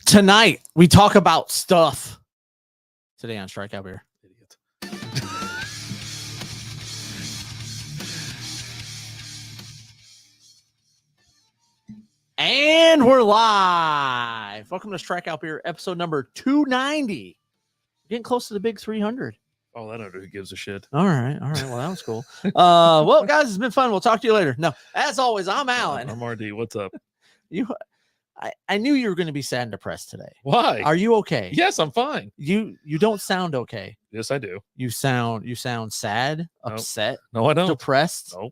Tonight, we talk about stuff. Today on Strikeout Beer. Idiot. And we're live. Welcome to Strikeout Beer, episode number 290. Getting close to the big 300. Oh, I don't know who gives a shit. All right. Well, that was cool. Well, guys, it's been fun. We'll talk to you later. No, as always, I'm Alan. I'm RD. What's up? I knew you were going to be sad and depressed today. Why? Are you okay? Yes, I'm fine. You don't sound okay. Yes, I do. You sound sad, upset, No, I don't. depressed. No.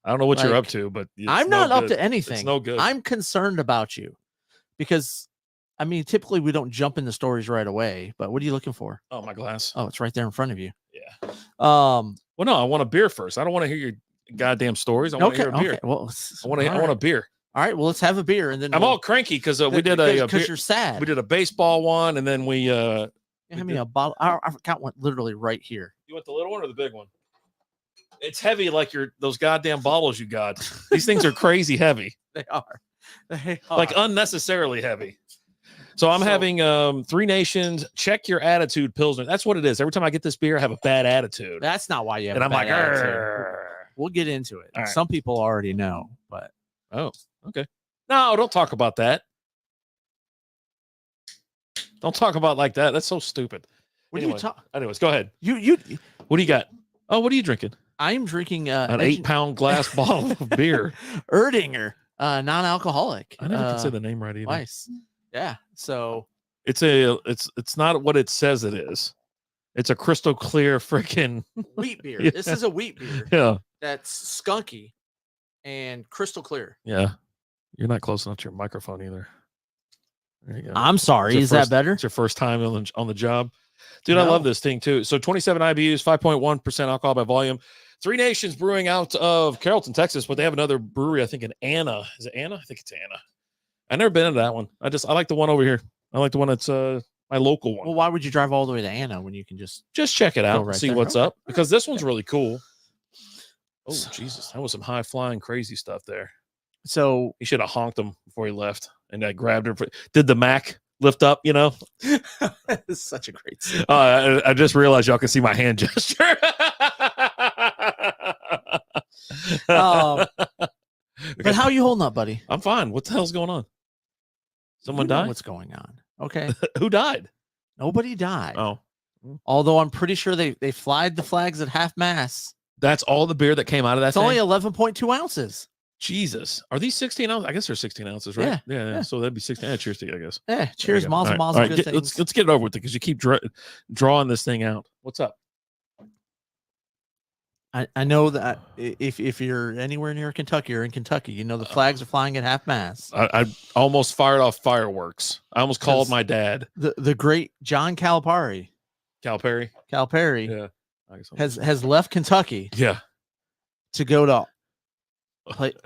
I don't know what you're up to, but I'm not up to anything. It's no good. I'm concerned about you because, I mean, typically we don't jump into stories right away, but what are you looking for? Oh, my glass. Oh, it's right there in front of you. Yeah. Well, no, I want a beer first. I don't want to hear your goddamn stories. I want to hear a beer. Okay. Well, I want a beer. All right. Well, let's have a beer, and then I'm all cranky because we did because you're sad. We did a baseball one, and then we Hand me a bottle. I've got one literally right here. You want the little one or the big one? It's heavy like those goddamn bottles you got. These things are crazy heavy. They are. Like unnecessarily heavy. So I'm having Three Nations Check Your Attitude Pilsner. That's what it is. Every time I get this beer, I have a bad attitude. That's not why you have and a I'm bad like, attitude. We'll get into it. All right. Some people already know, but oh, okay. No, don't talk about that. Don't talk about like that. That's so stupid. What do you talk? Anyways, go ahead. You What do you got? Oh, what are you drinking? I'm drinking an 8-pound glass bottle of beer. Erdinger, non-alcoholic. I never can say the name right either. Nice. Yeah. So it's not what it says it is. It's a crystal clear freaking wheat beer. Yeah. This is a wheat beer. Yeah. That's skunky and crystal clear. Yeah. You're not close enough to your microphone either. There you go. I'm sorry. Is that better? It's your first time on the job. Dude, No. I love this thing too. So 27 IBUs, 5.1% alcohol by volume. Three Nations Brewing out of Carrollton, Texas, but they have another brewery, I think, in Anna. Is it Anna? I think it's Anna. I've never been into that one. I like the one over here. I like the one that's my local one. Well, why would you drive all the way to Anna when you can just check it out right and see there? what's Okay. up? Because this one's really cool. Oh, Jesus. That was some high-flying crazy stuff there. So he should have honked him before he left. And I grabbed him. Did the Mac lift up, you know? It's such a great scene. I just realized y'all can see my hand gesture. But how are you holding up, buddy? I'm fine. What the hell's going on? Someone died? What's going on? Okay. Who died? Nobody died. Oh. Although I'm pretty sure they flied the flags at half mast. That's all the beer that came out of that It's thing? only 11.2 ounces. Jesus. Are these 16 ounces? I guess they're 16 ounces, right? Yeah. So that'd be 16. Yeah, cheers to you, I guess. Yeah, cheers, mazel, All mazel, right, good things. let's get it over with it because you keep drawing this thing out. What's up? I know that if you're anywhere near Kentucky or in Kentucky, you know the flags are flying at half mast. I almost fired off fireworks. I almost called my dad. The great John Calipari Calipari. Calipari, I guess has left Kentucky to go to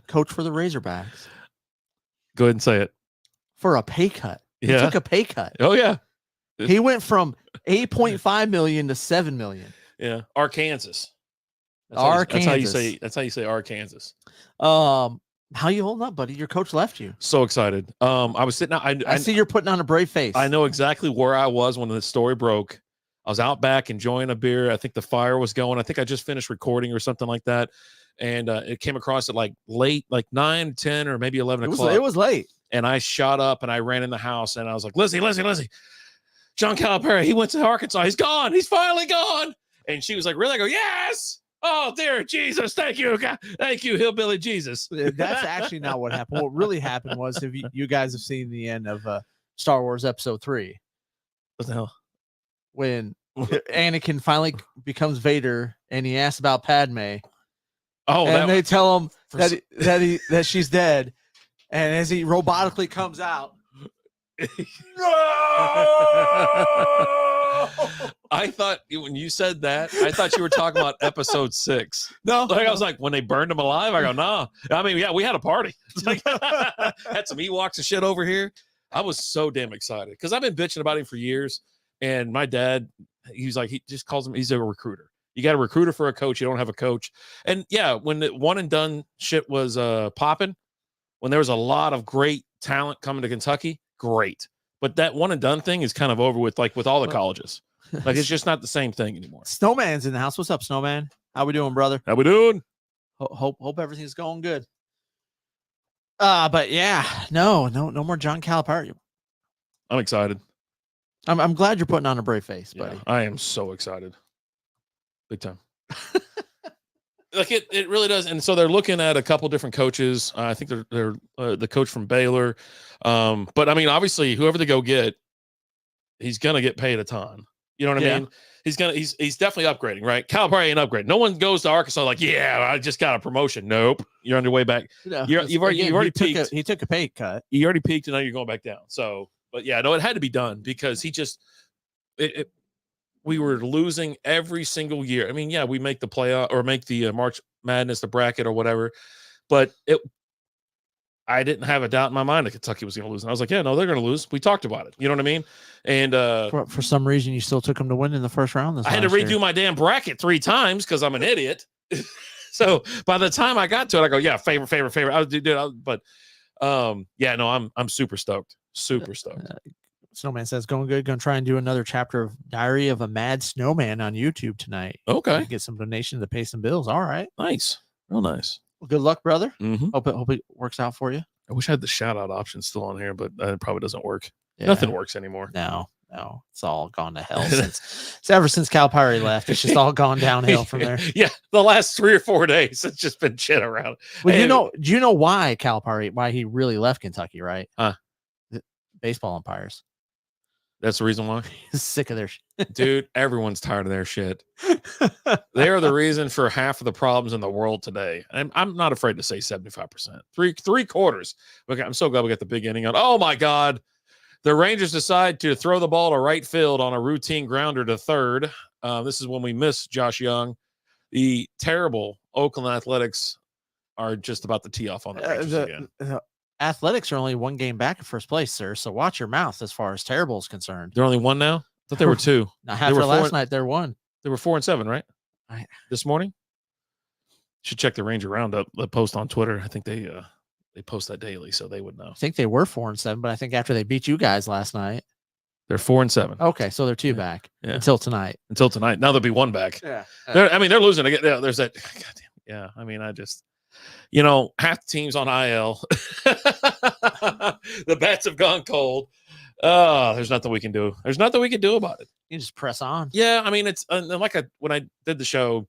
coach for the Razorbacks Go ahead and say it. for a pay cut. He Yeah. took a pay cut. Oh yeah. He went from $8.5 million to $7 million. Yeah. Arkansas. Arkansas. That's how you say Arkansas. How you holding up, buddy? Your coach left you. So excited. I was sitting out. I see you're putting on a brave face. I know exactly where I was when the story broke. I was out back enjoying a beer. I think the fire was going. I think I just finished recording or something like that. And it came across at like late, like 9, 10, or maybe 11 o'clock. It was late. And I shot up and I ran in the house and I was like, Lizzie. John Calipari, he went to Arkansas. He's gone. He's finally gone. And she was like, really? I go, yes. Oh, dear Jesus. Thank you. God. Thank you, Hillbilly Jesus. That's actually not what happened. What really happened was, if you guys have seen the end of Star Wars Episode 3. What the hell? When Anakin finally becomes Vader and he asks about Padme. Oh, and they tell him that she's dead. And as he robotically comes out. I thought when you said that, I thought you were talking about Episode 6. No, I was like, when they burned him alive. I go, nah. I mean, yeah, we had a party. It's like, had some Ewoks and shit over here. I was so damn excited because I've been bitching about him for years. And my dad, he's like, he just calls him. He's a recruiter. You got a recruiter for a coach. You don't have a coach. And yeah, when the one and done shit was popping, when there was a lot of great talent coming to Kentucky, great. But that one and done thing is kind of over with, like with all the colleges. Like it's just not the same thing anymore. Snowman's in the house. What's up, Snowman? How we doing, brother? How we doing? Hope everything's going good. But yeah, no more John Calipari. I'm excited. I'm glad you're putting on a brave face, buddy. Yeah, I am so excited. Big time. Like it really does. And so they're looking at a couple different coaches. I think they're the coach from Baylor. But I mean, obviously, whoever they go get, he's gonna get paid a ton. You know what I mean? He's definitely upgrading, right? Calipari ain't upgrading. No one goes to Arkansas like, yeah, I just got a promotion. Nope, you're on your way back. No, you've already peaked. He took a pay cut. You already peaked, and now you're going back down. So, but yeah, no, it had to be done because we were losing every single year. I mean, yeah, we make the playoff or make the March Madness, the bracket or whatever, but I didn't have a doubt in my mind that Kentucky was going to lose. And I was like, yeah, no, they're going to lose. We talked about it. You know what I mean? And for some reason, you still took them to win in the first round. I had to redo my damn bracket 3 times because I'm an idiot. So by the time I got to it, I go, yeah, favorite. I was but yeah, no, I'm super stoked. Super stoked. Snowman says, going good. Going to try and do another chapter of Diary of a Mad Snowman on YouTube tonight. Okay. Get some donations to pay some bills. All right. Nice. Real nice. Well, good luck, brother. Mm-hmm. Hope it works out for you. I wish I had the shout out option still on here, but it probably doesn't work. Yeah. Nothing works anymore. No. It's all gone to hell ever since Calipari left. It's just all gone downhill from there. Yeah, the last 3 or 4 days, it's just been shit around. Well, do you know why why he really left Kentucky, right? The baseball umpires. That's the reason why. He's sick of their shit. Dude, everyone's tired of their shit. They are the reason for half of the problems in the world today. And I'm not afraid to say 75%. Three quarters. Okay, I'm so glad we got the big inning on. Oh my God. The Rangers decide to throw the ball to right field on a routine grounder to third. This is when we miss Josh Young. The terrible Oakland Athletics are just about to tee off on the Rangers again. Athletics are only 1 game back in first place, sir. So watch your mouth as far as terrible is concerned. They're only 1 now? I thought they were 2. Now, after last night, they're 1. They were 4-7, right? This morning? Should check the Ranger Roundup, the post on Twitter. I think they post that daily, so they would know. I think they were 4-7, but I think after they beat you guys last night, they're 4-7. Okay, so they're 2 back until tonight. Until tonight. Now they'll be 1 back. Yeah. They're losing again. There's that. Goddamn. Yeah. I mean, half the teams on IL. The bats have gone cold. There's nothing we can do. There's nothing we can do about it. You just press on. Yeah. I mean, it's like when I did the show.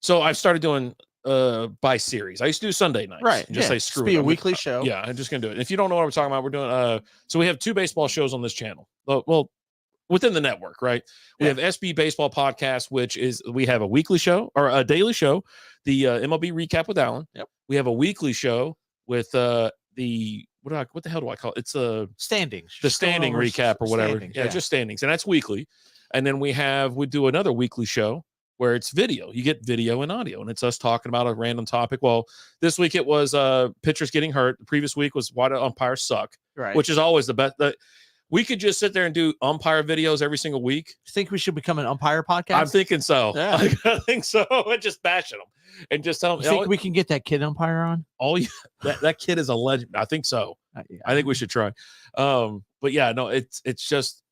So I've started doing by series. I used to do Sunday nights. Right. And just say screw it. Be a weekly show. Yeah. I'm just going to do it. If you don't know what we're talking about, we're doing, so we have 2 baseball shows on this channel. Well, within the network, right? We have SB Baseball Podcast, which is we have a weekly show or a daily show, the MLB recap with Alan. Yep. We have a weekly show with what the hell do I call it? It's standings. The standing recap or whatever. Yeah, just standings, and that's weekly. And then we do another weekly show where it's video. You get video and audio, and it's us talking about a random topic. Well, this week it was pitchers getting hurt. The previous week was why do umpires suck, Right. which is always the best. We could just sit there and do umpire videos every single week. You think we should become an umpire podcast? I'm thinking so. Yeah. I think so. And just bashing them and just tell them. You think we can get that kid umpire on? That kid is a legend. I think so. Yeah. I think we should try. But yeah, no, it's just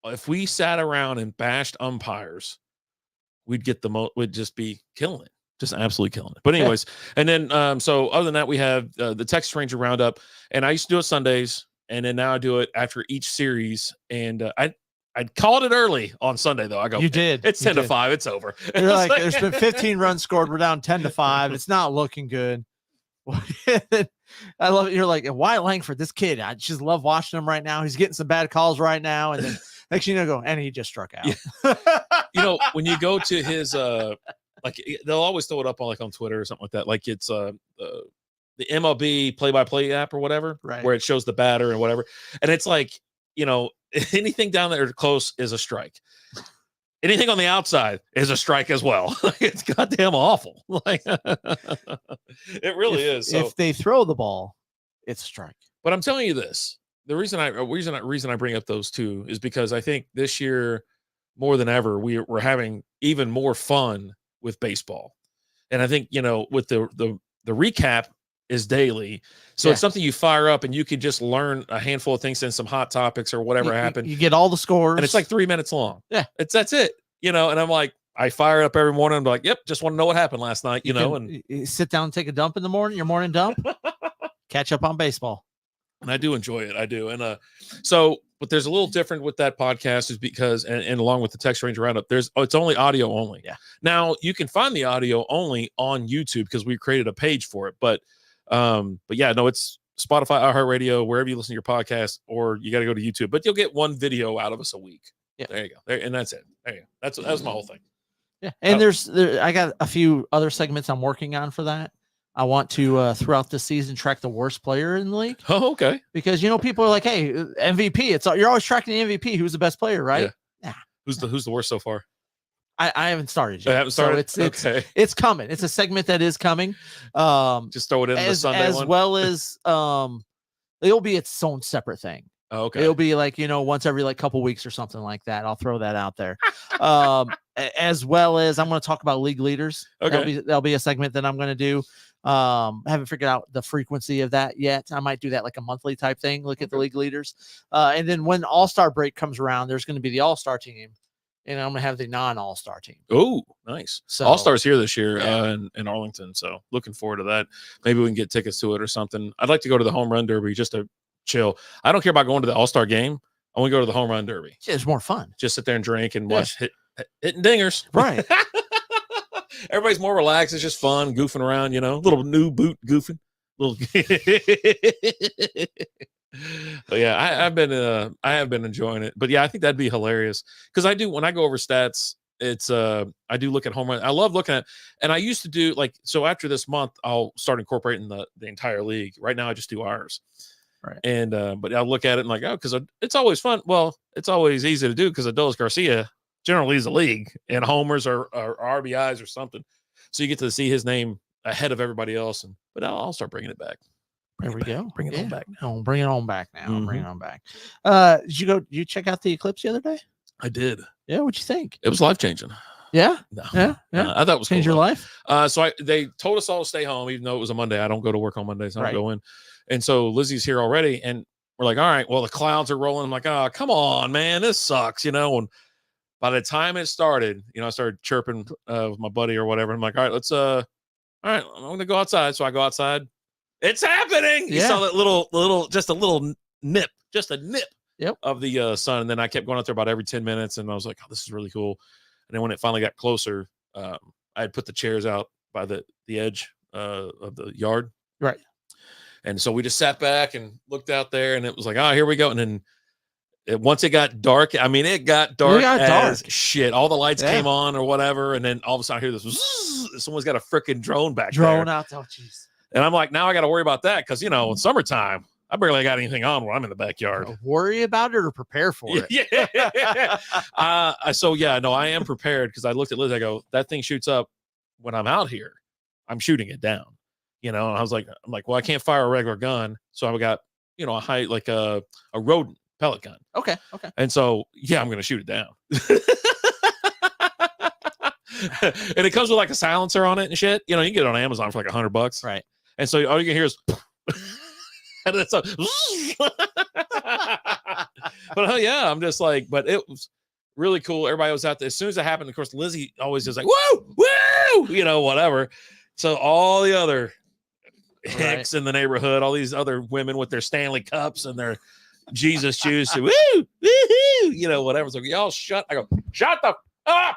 if we sat around and bashed umpires, we'd just be killing it. Just absolutely killing it. But anyways, and then so other than that, we have the Texas Ranger Roundup, and I used to do it Sundays, and then now I do it after each series. And I called it early on Sunday though. I go, you did. It's 10-5. It's over. You're like, there's been 15 runs scored. We're down 10-5. It's not looking good. I love it. You're like, Wyatt Langford, this kid, I just love watching him right now. He's getting some bad calls right now, and then next thing you know, and he just struck out. Yeah. When you go to his like they'll always throw it up on Twitter or something like that. Like it's the MLB play-by-play app or whatever, right, where it shows the batter and whatever. And it's like, anything down there close is a strike. Anything on the outside is a strike as well. It's goddamn awful. Like it really is. So, if they throw the ball, it's a strike. But I'm telling you this: the reason I bring up those two is because I think this year more than ever we're having even more fun with baseball, and I think with the recap is daily, so it's something you fire up and you can just learn a handful of things and some hot topics or whatever happened. You get all the scores, and it's like 3 minutes long. Yeah, that's it. And I'm like, I fire it up every morning. I'm like, yep, just want to know what happened last night. And you sit down and take a dump in the morning. Your morning dump, catch up on baseball. And I do enjoy it. I do. And but there's a little different with that podcast is because, and along with the Texas Ranger Roundup, it's only audio only. Yeah. Now you can find the audio only on YouTube because we created a page for it. But yeah, no, it's Spotify, iHeartRadio, wherever you listen to your podcast, or you got to go to YouTube. But you'll get one video out of us a week. Yeah. There you go. And that's it. There you go. That's my whole thing. Yeah. And I got a few other segments I'm working on for that. I want to throughout the season track the worst player in the league. Oh, okay. Because people are like, hey, MVP. You're always tracking the MVP. Who's the best player, right? Yeah. Who's the worst so far? I haven't started yet. I haven't started. So it's coming. It's a segment that is coming. Just throw it in the Sunday as one. well as it'll be its own separate thing. Oh, okay. It'll be like once every couple weeks or something like that. I'll throw that out there. As well as I'm going to talk about league leaders. Okay. That'll be a segment that I'm going to do. I haven't figured out the frequency of that yet. I might do that like a monthly type thing. Look at the league leaders. And then when All-Star break comes around, there's going to be the All-Star team. And I'm going to have the non-All-Star team. Oh, nice. So All-Star's here this year in Arlington. So looking forward to that. Maybe we can get tickets to it or something. I'd like to go to the Home Run Derby just to chill. I don't care about going to the All-Star game. I want to go to the Home Run Derby. Yeah, it's more fun. Just sit there and drink and watch hitting dingers. Right. Everybody's more relaxed. It's just fun, goofing around, little new boot goofing. Little But yeah, I have been enjoying it. But yeah, I think that'd be hilarious. Because when I go over stats, it's I do look at home run. I love looking at, and I used to do so after this month, I'll start incorporating the entire league. Right now I just do ours. Right. And but I'll look at it and because it's always fun. Well, it's always easy to do because Adolis Garcia generally leads the league in homers or RBIs or something. So you get to see his name ahead of everybody else. But I'll start bringing it back. There we go. Bring it on back now. Bring it on back now. Mm-hmm. Bring it on back. Did you check out the eclipse the other day? I did. Yeah. What'd you think? It was life changing. Yeah. No. Yeah. I thought it was changed cool, your life. So they told us all to stay home, even though it was a Monday. I don't go to work on Mondays. I don't go in. And so Lizzie's here already. And we're like, all right, well, the clouds are rolling. I'm like, oh, come on, man. This sucks, And by the time it started, I started chirping with my buddy or whatever. I'm like, all right, I'm going to go outside. So I go outside. It's happening. You saw that little, just a little nip, of the sun. And then I kept going out there about every 10 minutes. And I was like, oh, this is really cool. And then when it finally got closer, I had put the chairs out by the edge of the yard. Right. And so we just sat back and looked out there, and it was like, oh, here we go. And then once it got dark, it got dark as shit. All the lights came on or whatever. And then all of a sudden I hear this, someone's got a freaking drone back there. Out. Oh, jeez. And I'm like, now I got to worry about that because, in summertime, I barely got anything on when I'm in the backyard. Worry about it or prepare for it. Yeah. So yeah, no, I am prepared because I looked at Liz. I go, that thing shoots up when I'm out here. I'm shooting it down. And I was like, well, I can't fire a regular gun, so I've got a high like a rodent pellet gun. Okay. And so yeah, I'm gonna shoot it down. And it comes with like a silencer on it and shit. You can get it on Amazon for like $100. Right. And so all you can hear is and it's but yeah, I'm just like, but it was really cool. Everybody was out there. As soon as it happened, of course, Lizzie always is like, woo, woo, whatever. So all the other hicks in the neighborhood, all these other women with their Stanley cups and their Jesus shoes, woo, woohoo, whatever. So y'all shut. I go, shut the up.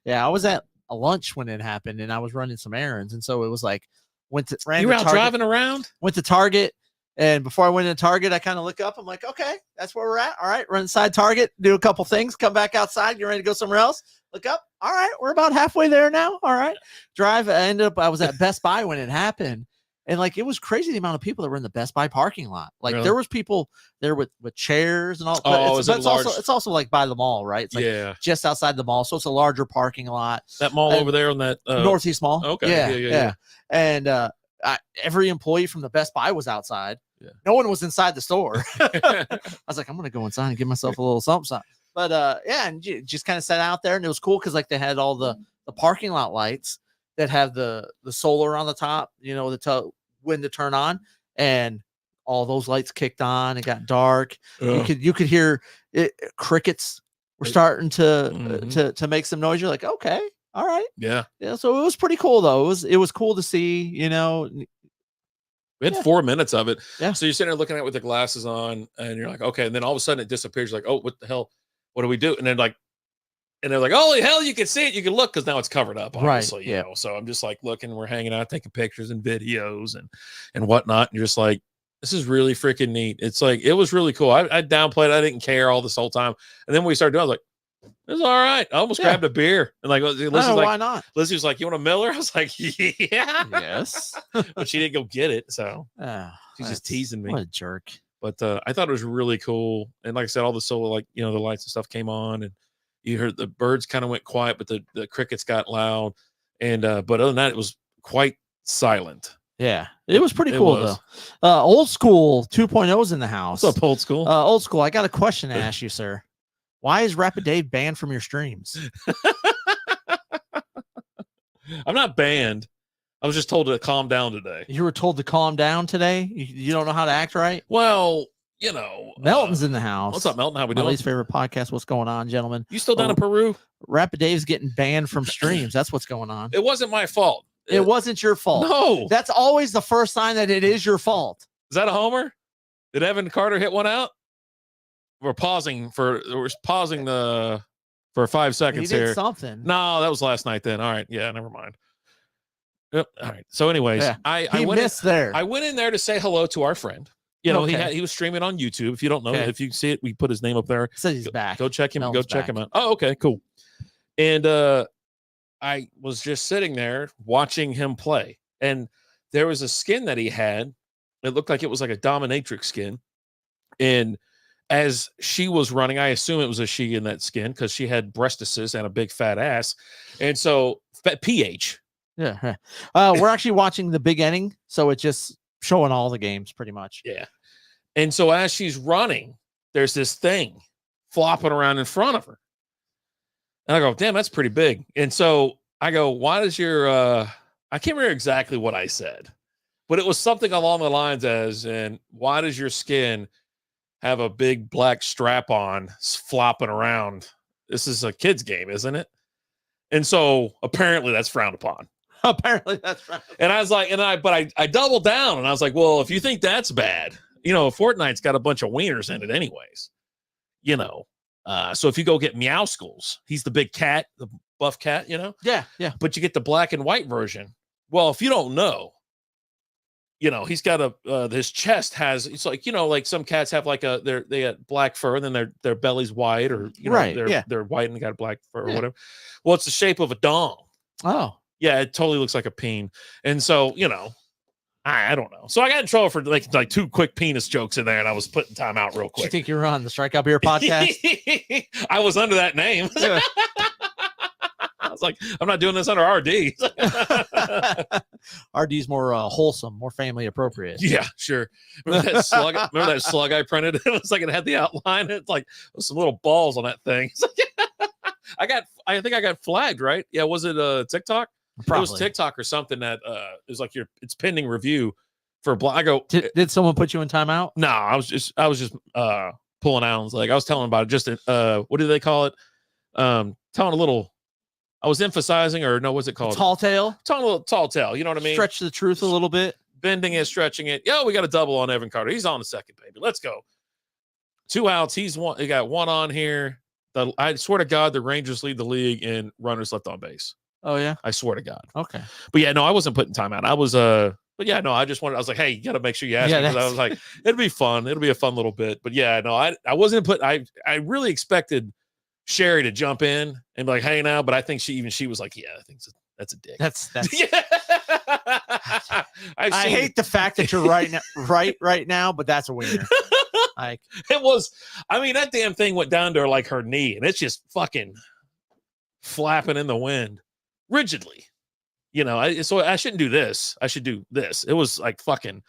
Yeah, I was at a lunch when it happened, and I was running some errands, and so it was like you were out driving around. Went to Target, and before I went into Target, I kind of look up. I'm like, okay, that's where we're at. All right, run inside Target, do a couple things, come back outside, get ready to go somewhere else. Look up. All right, we're about halfway there now. All right, drive. I was at Best Buy when it happened. And like, it was crazy the amount of people that were in the Best Buy parking lot. Like There was people there with chairs and all. Oh, it's also like by the mall, right? It's like just outside the mall. So it's a larger parking lot. That mall over there on that Northeast Mall. Okay. Yeah. And every employee from the Best Buy was outside. Yeah. No one was inside the store. I was like, I'm going to go inside and give myself a little something. But and just kind of sat out there, and it was cool because like they had all the parking lot lights that have the solar on the top, when to turn on, and all those lights kicked on. It got dark. You could hear crickets were starting to make some noise. You're like, okay, all right, yeah. So it was pretty cool though. It was cool to see. We had 4 minutes of it. Yeah. So you're sitting there looking at it with the glasses on, and you're like, okay. And then all of a sudden it disappears. You're like, oh, what the hell? What do we do? And then they're like, holy hell, you can see it. You can look because now it's covered up, obviously. Right. You know? So I'm just like looking, we're hanging out, taking pictures and videos and whatnot. And you're just like, this is really freaking neat. It's like, it was really cool. I downplayed. I didn't care all this whole time. And then when we started doing it, I was like, it's all right. I almost grabbed a beer. And like, Lizzie's like, why not? Lizzie was like, you want a Miller? I was like, yeah. Yes. But she didn't go get it. So she's just teasing me. What a jerk. But I thought it was really cool. And like I said, all the solar, like, the lights and stuff came on, and you heard the birds kind of went quiet, but the crickets got loud. And but other than that, it was quite silent. Yeah, it was pretty cool though. Old school 2.0's in the house. What's up, old school? Old school. I got a question to ask you, sir. Why is Rapid Dave banned from your streams? I'm not banned. I was just told to calm down today. You were told to calm down today? You don't know how to act right? Well, Melton's in the house. What's up, Melton? How we doing? My least favorite podcast. What's going on, gentlemen? You still down in Peru? Rapid Dave's getting banned from streams. That's what's going on. It wasn't my fault. It wasn't your fault. No. That's always the first sign that it is your fault. Is that a homer? Did Evan Carter hit one out? We're pausing for 5 seconds He did here. Something. No, that was last night then. All right. Yeah, never mind. Yep. All right. So anyways, I went in there to say hello to our friend. He was streaming on YouTube. If you don't know, if you can see it, we put his name up there. It says he's back. Go check him. Melton's Go check back. him out. Oh, okay, cool. And I was just sitting there watching him play, and there was a skin that he had. It looked like it was like a dominatrix skin. And as she was running, I assume it was a she in that skin because she had breastises and a big fat ass. And so PH. Yeah. We're actually watching the big inning, so it's just showing all the games pretty much. Yeah. And so as she's running, there's this thing flopping around in front of her. And I go, damn, that's pretty big. And so I go, why does your I can't remember exactly what I said, but it was something along the lines as, and why does your skin have a big black strap on flopping around? This is a kid's game, isn't it? And so apparently that's frowned upon. Apparently that's right. And I was like, I doubled down, and I was like, well, if you think that's bad, Fortnite's got a bunch of wieners in it anyways, so if you go get Meowskulls, he's the big cat, the buff cat, Yeah. But you get the black and white version. Well, if you don't know, he's got his chest has, it's like, like some cats have like they got black fur, and then their belly's white, or they're white and they got black fur or whatever. Well, it's the shape of a dong. Oh. Yeah, it totally looks like a peen. And so, I don't know. So I got in trouble for like 2 quick penis jokes in there, and I was putting time out real You quick. think you were on the Strikeout Beer podcast? I was under that name. I was like, I'm not doing this under RD. RD's more wholesome, more family appropriate. Yeah, sure. Remember that slug? Remember that slug I printed? It was like it had the outline. It's like some little balls on that thing. I think I got flagged, right? Yeah, was it TikTok? Probably. It was TikTok or something that is like it's pending review for I go. Did someone put you in timeout? No, I was just pulling out. I was telling about it. Just what do they call it? Telling a little. I was emphasizing, or no, what's it called? Tall tale. Telling a little tall tale. You know what I mean? Stretch the truth a little bit. Bending it, stretching it. Yo, we got a double on Evan Carter. He's on the second, baby. Let's go. 2 outs. He got 1 on here. I swear to God, the Rangers lead the league in runners left on base. Oh yeah, I swear to God. Okay, but yeah, no, I wasn't putting time out. I was but yeah, no, I just wanted. I was like, hey, you got to make sure you ask me, because I was like, it'll be fun. It'll be a fun little bit. But yeah, no, I wasn't I really expected Sherry to jump in and be like, hey, now, but I think she was like, yeah, I think that's a dick. That's yeah. I hate the fact that you're right now, but that's a wiener. Like, it was. I mean, that damn thing went down to her knee, and it's just fucking flapping in the wind rigidly. So I shouldn't do this. I should do this. It was like fucking. It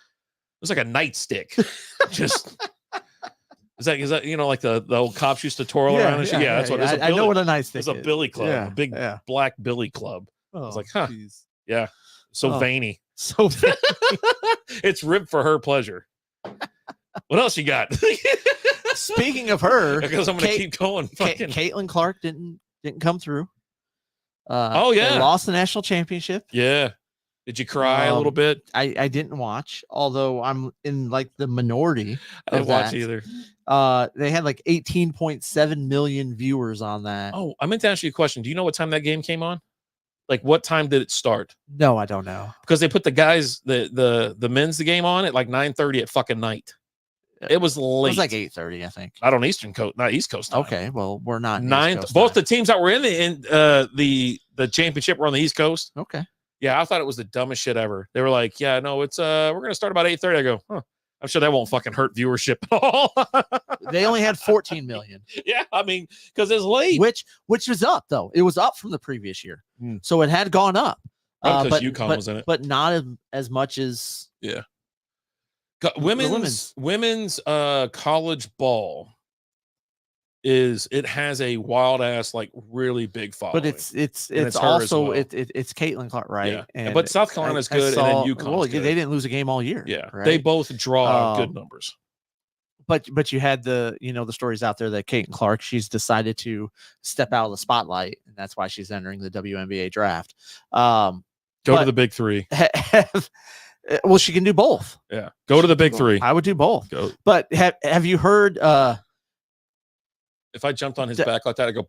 was like a nightstick. Just. Is that like the old cops used to twirl around? Yeah, that's what it is. I know what a nightstick is. It's a billy club, a big black billy club. I was like, huh, geez. Yeah, so veiny. So veiny. It's ribbed for her pleasure. What else you got? Speaking of her, because I'm going to keep going. Caitlin Clark didn't come through. Oh yeah, they lost the national championship. Yeah. Did you cry a little bit? I didn't watch, although I'm in like the minority. I didn't watch either. They had like 18.7 million viewers on that. Oh, I meant to ask you a question. Do you know what time that game came on? Like, what time did it start? No, I don't know. Because they put the guys, the men's game on at like 9:30 at fucking night. It was late. It was like 8:30, I think. Not on Eastern Coast, not East Coast time. Okay, well, we're not 9th. Both the teams that were in the championship were on the East Coast. Okay. Yeah, I thought it was the dumbest shit ever. They were like, yeah, no, it's we're gonna start about 8:30. I go, huh. I'm sure that won't fucking hurt viewership at all. They only had 14 million. Yeah, I mean, because it's late. Which was up though. It was up from the previous year. So it had gone up. Because UConn was in it. But not as much as women's college ball has a wild ass, like, really big following. But it's also it's Caitlin Clark, right? Yeah. And but South Carolina's good, and then UConn's well, good. they didn't lose a game all year. Yeah, right? They both draw good numbers. But you had the stories out there that Caitlin Clark, she's decided to step out of the spotlight, and that's why she's entering the WNBA draft. Go to the big three. Well, she can do both. Yeah, go to the big three. I would do both. Go. But have you heard? If I jumped on his back like that, I go.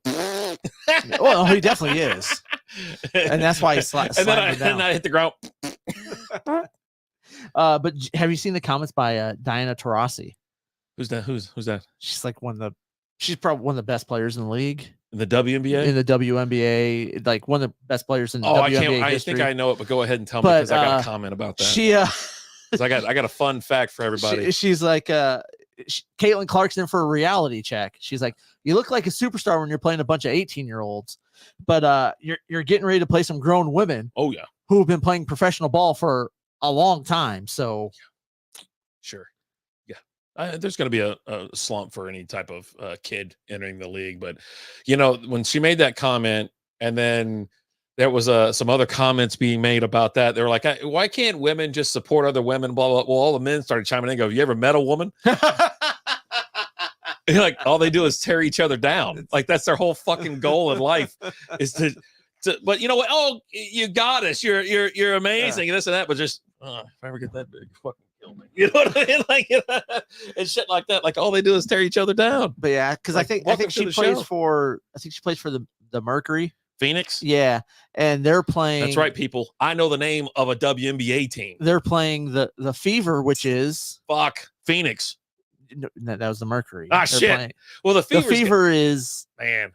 Well, he definitely is, and that's why he's and then I hit the ground. But have you seen the comments by Diana Taurasi? Who's that? Who's that? She's like she's probably one of the best players in the league. In the WNBA? In the WNBA, like one of the best players in the WNBA I think I know it, but go ahead and tell me, because I got a comment about that. She I got a fun fact for everybody. She's like Caitlin Clark's in for a reality check. She's like, you look like a superstar when you're playing a bunch of 18-year-olds, but you're getting ready to play some grown women. Oh yeah, who have been playing professional ball for a long time. So sure, yeah, there's going to be a slump for any type of kid entering the league. But when she made that comment, and then there was some other comments being made about that. They were like, why can't women just support other women? Blah, blah, blah. Well, all the men started chiming in and go, you ever met a woman? Like, all they do is tear each other down. Like, that's their whole fucking goal in life, is to but you know what? Oh, you got us. You're amazing. And this and that. But just, if I ever get that big, fucking kill me. You know what I mean? Like, and shit like that. Like, all they do is tear each other down. But yeah, because I think she plays for the Mercury. Phoenix? Yeah. And they're playing. That's right, people. I know the name of a WNBA team. They're playing the Fever, which is Phoenix. No, that was the Mercury. Shit. Well, the Fever is, man.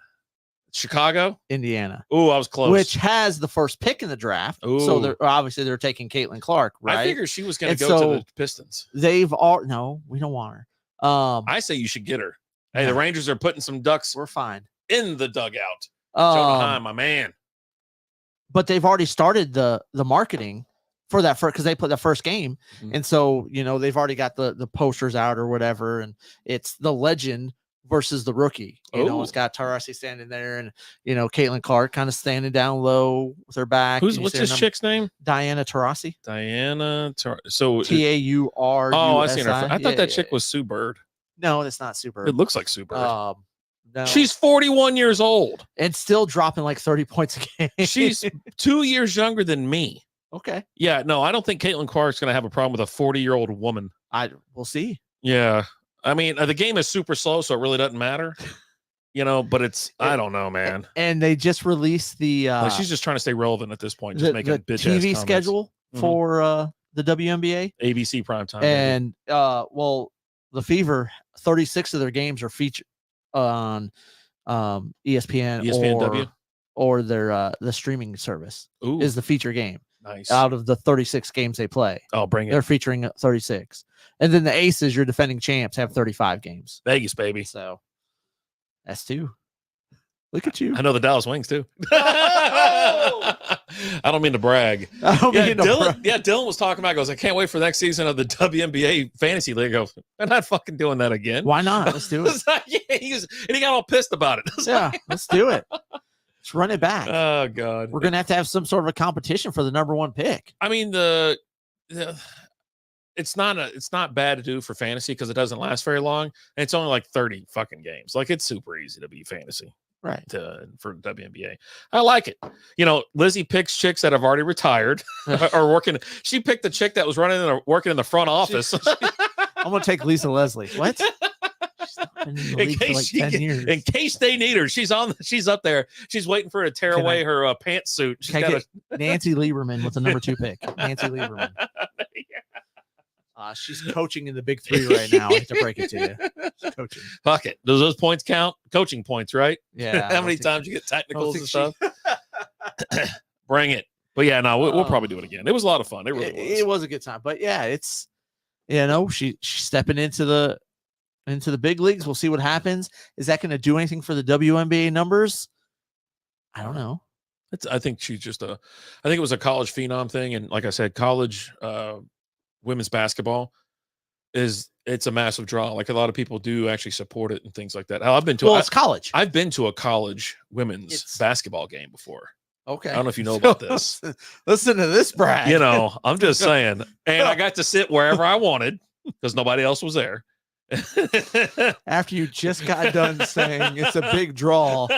Chicago, Indiana, Ooh, I was close. which has the first pick in the draft. So Ooh. they're taking Caitlin Clark, right? I figured she was going And to go so to the Pistons. no, we don't want her. I say you should get her. Hey, no, the Rangers are putting some ducks we're fine. in the dugout. Jonah Heim, my man. But they've already started the marketing for that because they put the first game, and so they've already got the posters out or whatever, and it's the legend versus the rookie. It's got Taurasi standing there, and Caitlin Clark kind of standing down low with her back. What's this chick's name? Diana Taurasi. So Taurus. Oh, I seen her. I thought that chick was Sue Bird. No, it's not Sue Bird. It looks like Sue Bird. No. She's 41 years old and still dropping like 30 points a game. She's 2 years younger than me. Okay. Yeah, no, I don't think Caitlin Clark's going to have a problem with a 40-year-old woman. We'll see. Yeah. I mean, the game is super slow, so it really doesn't matter. But I don't know, man. And they just released the she's just trying to stay relevant at this point, just making bitch TV schedule for the WNBA. ABC primetime. And the Fever, 36 of their games are featured on ESPN or their the streaming service. Ooh. Is the feature game. Nice. Out of the 36 games they play. Oh, bring it. They're featuring 36. And then the Aces, your defending champs, have 35 games. Vegas, baby. So that's two. Look at you. I know the Dallas Wings too. I don't mean to brag. Dylan was talking about, goes, I can't wait for the next season of the WNBA fantasy league. I go, I'm not fucking doing that again. Why not? Let's do it. He got all pissed about it. Let's do it. Let's run it back. Oh God. We're gonna have some sort of a competition for the number one pick. I mean, it's not bad to do for fantasy because it doesn't last very long. And it's only like 30 fucking games. Like, it's super easy to be fantasy. Right. For WNBA. I like it. Lizzie picks chicks that have already retired or working. She picked the chick that was working in the front office. I'm going to take Lisa Leslie. What? In case they need her. She's up there. She's waiting for her to tear away her pantsuit. Nancy Lieberman with the number 2 pick. Nancy Lieberman. She's coaching in the Big 3 right now. I hate to break it to you. She's coaching. Fuck it. Does those points count? Coaching points, right? Yeah. How many times you get technicals and stuff? Bring it. But yeah, no, we'll probably do it again. It was a lot of fun. It really was. It was a good time. But yeah, it's she's stepping into the big leagues. We'll see what happens. Is that going to do anything for the WNBA numbers? I don't know. I think she's just I think it was a college phenom thing, and like I said, college women's basketball it's a massive draw. Like, a lot of people do actually support it and things like that. It's college. I've been to a college women's basketball game before. Okay. I don't know if you know about this. Listen to this, Brad. I'm just saying. And I got to sit wherever I wanted because nobody else was there. After you just got done saying it's a big draw.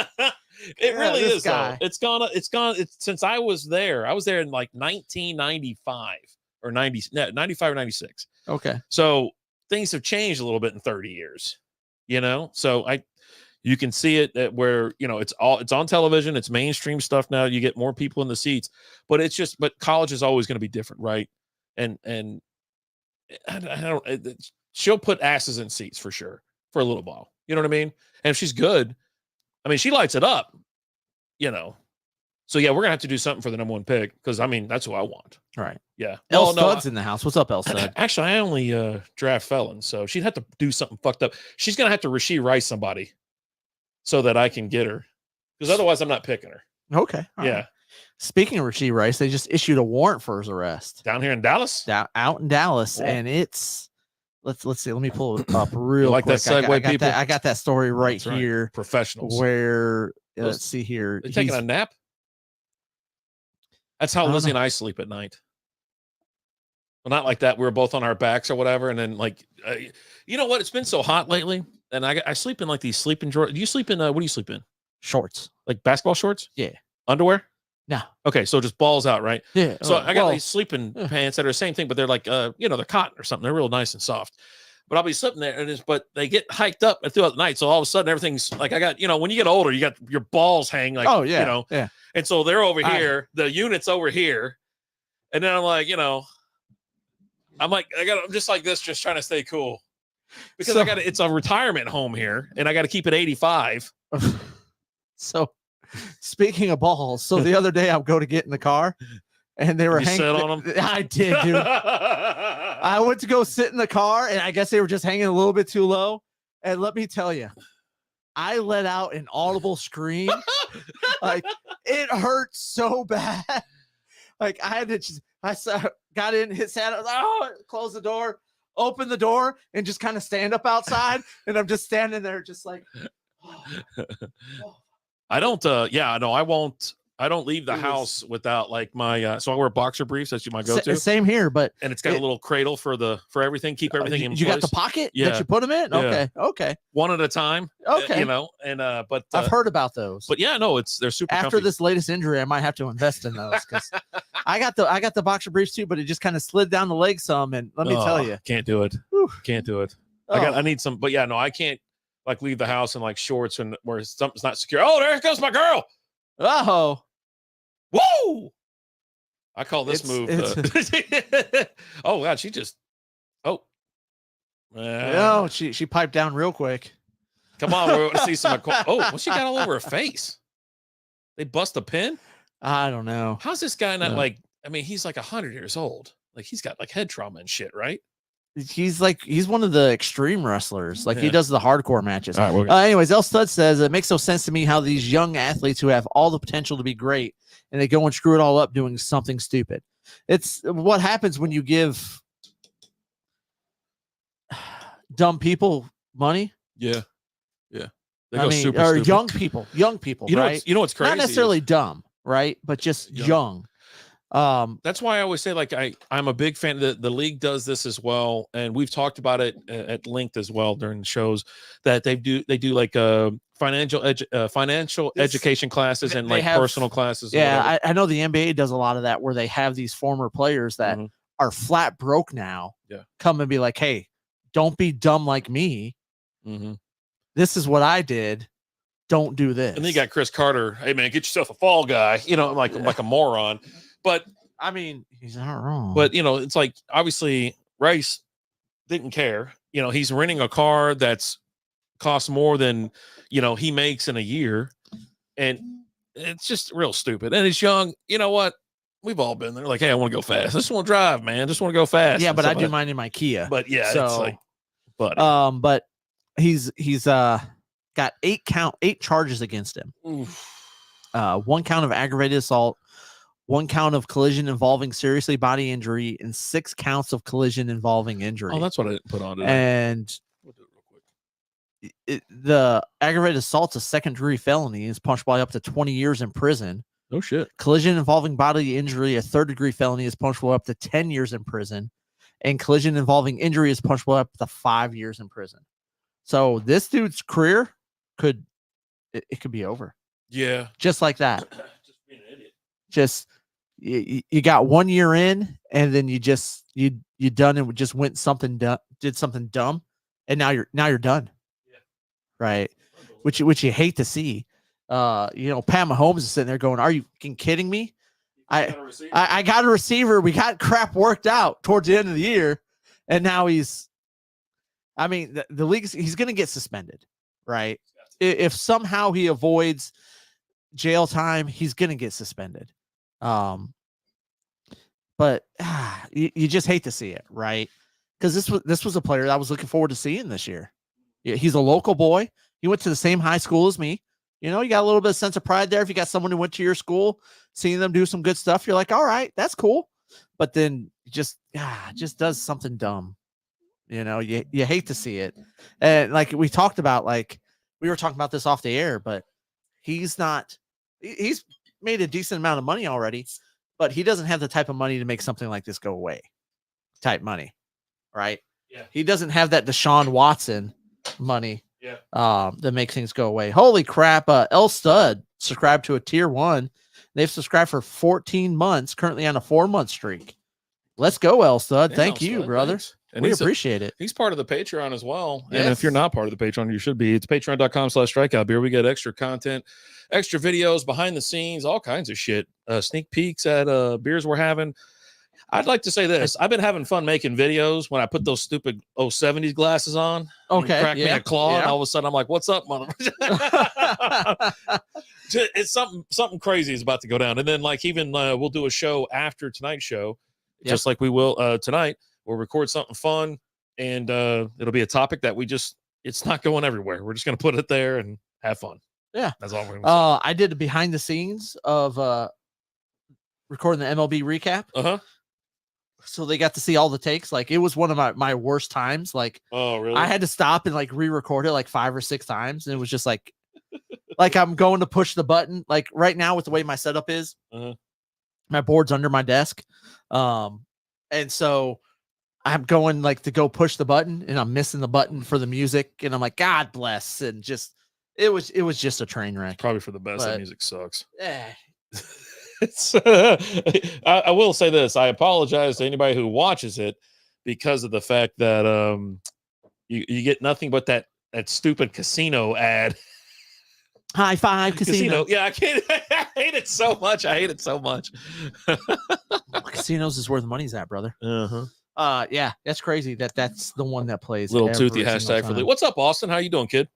It really is. It's gone since I was there. I was there in like 1995 or 95 or 96. Okay. So things have changed a little bit in 30 years, so you can see it where, it's on television. It's mainstream stuff now. You get more people in the seats, but college is always going to be different. Right. And I don't, she'll put asses in seats for sure for a little while. You know what I mean? And if she's good, I mean, she lights it up, So yeah, we're gonna have to do something for the number 1 pick because that's who I want. Right. Yeah. El Stud's in the house. What's up, El Stud? Actually, I only draft felons, so she'd have to do something fucked up. She's gonna have to Rasheed Rice somebody so that I can get her, because otherwise I'm not picking her. Okay. Yeah. Right. Speaking of Rasheed Rice, they just issued a warrant for his arrest down here in Dallas. Out in Dallas, and it's let's see. Let me pull it up real quick. That segue, people. I got that story right here. Right. Professionals. Where let's see here. They're taking a nap. That's how Lizzie and I sleep at night. Well, not like that. We were both on our backs or whatever, and then you know what? It's been so hot lately, and I sleep in like these sleeping drawers. Do you sleep in? What do you sleep in? Shorts, like basketball shorts. Yeah. Underwear. No. Okay, so just balls out, right? Yeah. So I got these sleeping pants that are the same thing, but they're like, they're cotton or something. They're real nice and soft. But I'll be sitting there, but they get hiked up throughout the night. So all of a sudden, everything's like, I got, when you get older, you got your balls hang like, yeah. And so they're over here, the unit's over here, and then I'm like, I'm just like this, just trying to stay cool, because it's a retirement home here, and I got to keep it 85. So Speaking of balls, so the other day I'll go to get in the car, and they were You hanging. sat on them? I did, dude. I went to go sit in the car, and I guess they were just hanging a little bit too low. And let me tell you, I let out an audible scream. Like, it hurt so bad. Like, I had to just, got in, sat, close the door, open the door, and just kind of stand up outside. And I'm just standing there, just like, I don't, I don't leave the house without like my, so I wear boxer briefs. That's my go-to. Same here, but and it's got a little cradle for everything. Keep everything in place. You got the pocket that you put them in? Yeah. Okay. One at a time. Okay. But I've heard about those. But yeah, no, they're super After comfy. this latest injury, I might have to invest in those because I got the boxer briefs too, but it just kind of slid down the leg some. And let me tell you, can't do it. Whew. Can't do it. I need some, but yeah, no, I can't like leave the house in like shorts and where something's not secure. Oh, there goes my girl. Oh, whoa! I call this move. Oh God, she just. Oh. No, she piped down real quick. Come on, we want to see some. Oh, what she got all over her face? They bust a pin. I don't know. How's this guy not like? I mean, he's like 100 years old. Like he's got like head trauma and shit, right? He's one of the extreme wrestlers. Like he does the hardcore matches. All right, anyways, El Stud says it makes no sense to me how these young athletes who have all the potential to be great and they go and screw it all up doing something stupid. It's what happens when you give dumb people money. Yeah. They go super stupid. Young people, you know, right? You know what's crazy? Not necessarily dumb, right? But just young. That's why I always say like I'm a big fan. The league does this as well, and we've talked about it at length as well during the shows that they do like financial education classes and like personal classes. Yeah, I know the NBA does a lot of that where they have these former players that are flat broke now. Yeah, come and be like, hey, don't be dumb like me. This is what I did. Don't do this. And then you got Chris Carter. Hey man, get yourself a fall guy. You know, like a moron. But I mean, he's not wrong. But you know, it's like obviously Rice didn't care. You know, he's renting a car that's costs more than he makes in a year, and it's just real stupid. And he's young. You know what? We've all been there. Like, hey, I want to go fast. I just want to drive, man. I just want to go fast. Yeah, but I do mine in my Kia. But yeah, so, it's like, but he's got 8 charges against him. Oof. 1 count of aggravated assault, 1 count of collision involving seriously body injury, and 6 counts of collision involving injury. Oh, that's what I didn't put on today. And we'll do it real quick. The aggravated assault's a second-degree felony. Is punishable by up to 20 years in prison. Oh shit! Collision involving bodily injury, a third-degree felony, is punishable up to 10 years in prison, and collision involving injury is punishable up to 5 years in prison. So this dude's career could be over. Yeah, just like that. Just being an idiot. Just you got 1 year in, and then you done and just did something dumb, and now you're done. Yeah. Right. Which you hate to see. Pat Mahomes is sitting there going, "Are you kidding me? I got a receiver. We got crap worked out towards the end of the year, and now the league, he's going to get suspended, right? If somehow he avoids jail time, he's going to get suspended. But you just hate to see it, right? Because this was a player that I was looking forward to seeing this year. He's a local boy. He went to the same high school as me. You got a little bit of sense of pride there. If you got someone who went to your school, seeing them do some good stuff, you're like, all right, that's cool. But then just does something dumb. You hate to see it. And like we talked about, like we were talking about this off the air, but he's made a decent amount of money already, but he doesn't have the type of money to make something like this go away type money. Right. Yeah. He doesn't have that Deshaun Watson money. Yeah. That makes things go away. Holy crap. El Stud subscribed to a tier 1. They've subscribed for 14 months, currently on a 4-month streak. Let's go, El Stud. Thank you, brother. Thanks. And we appreciate it. He's part of the Patreon as well. Yes. And if you're not part of the Patreon, you should be. It's patreon.com/strikeout beer. We get extra content, extra videos, behind the scenes, all kinds of shit. Sneak peeks at beers we're having. I'd like to say this. I've been having fun making videos when I put those stupid 70s glasses on. Okay. Crack me a claw, and all of a sudden I'm like, what's up, motherfucker? It's something crazy is about to go down. And then like even we'll do a show after tonight's show, just like we will tonight. We'll record something fun, and it'll be a topic that it's not going everywhere. We're just gonna put it there and have fun. Yeah. That's all we're gonna say. I did a behind the scenes of recording the MLB recap. Uh-huh. So they got to see all the takes. Like it was one of my worst times. Like, oh really? I had to stop and like re-record it like 5 or 6 times, and it was just like I'm going to push the button. Like right now with the way my setup is, my board's under my desk, and so I'm going like to go push the button, and I'm missing the button for the music, and I'm like, God bless, and just it was just a train wreck. Probably for the best. That music sucks. Yeah. I will say this. I apologize to anybody who watches it because of the fact that you get nothing but that stupid casino ad. High five casino. Yeah, I can't. I hate it so much. Casinos is where the money's at, brother. Yeah, that's crazy. That's the one that plays. Little toothy hashtag for Lee. What's up, Austin? How you doing, kid?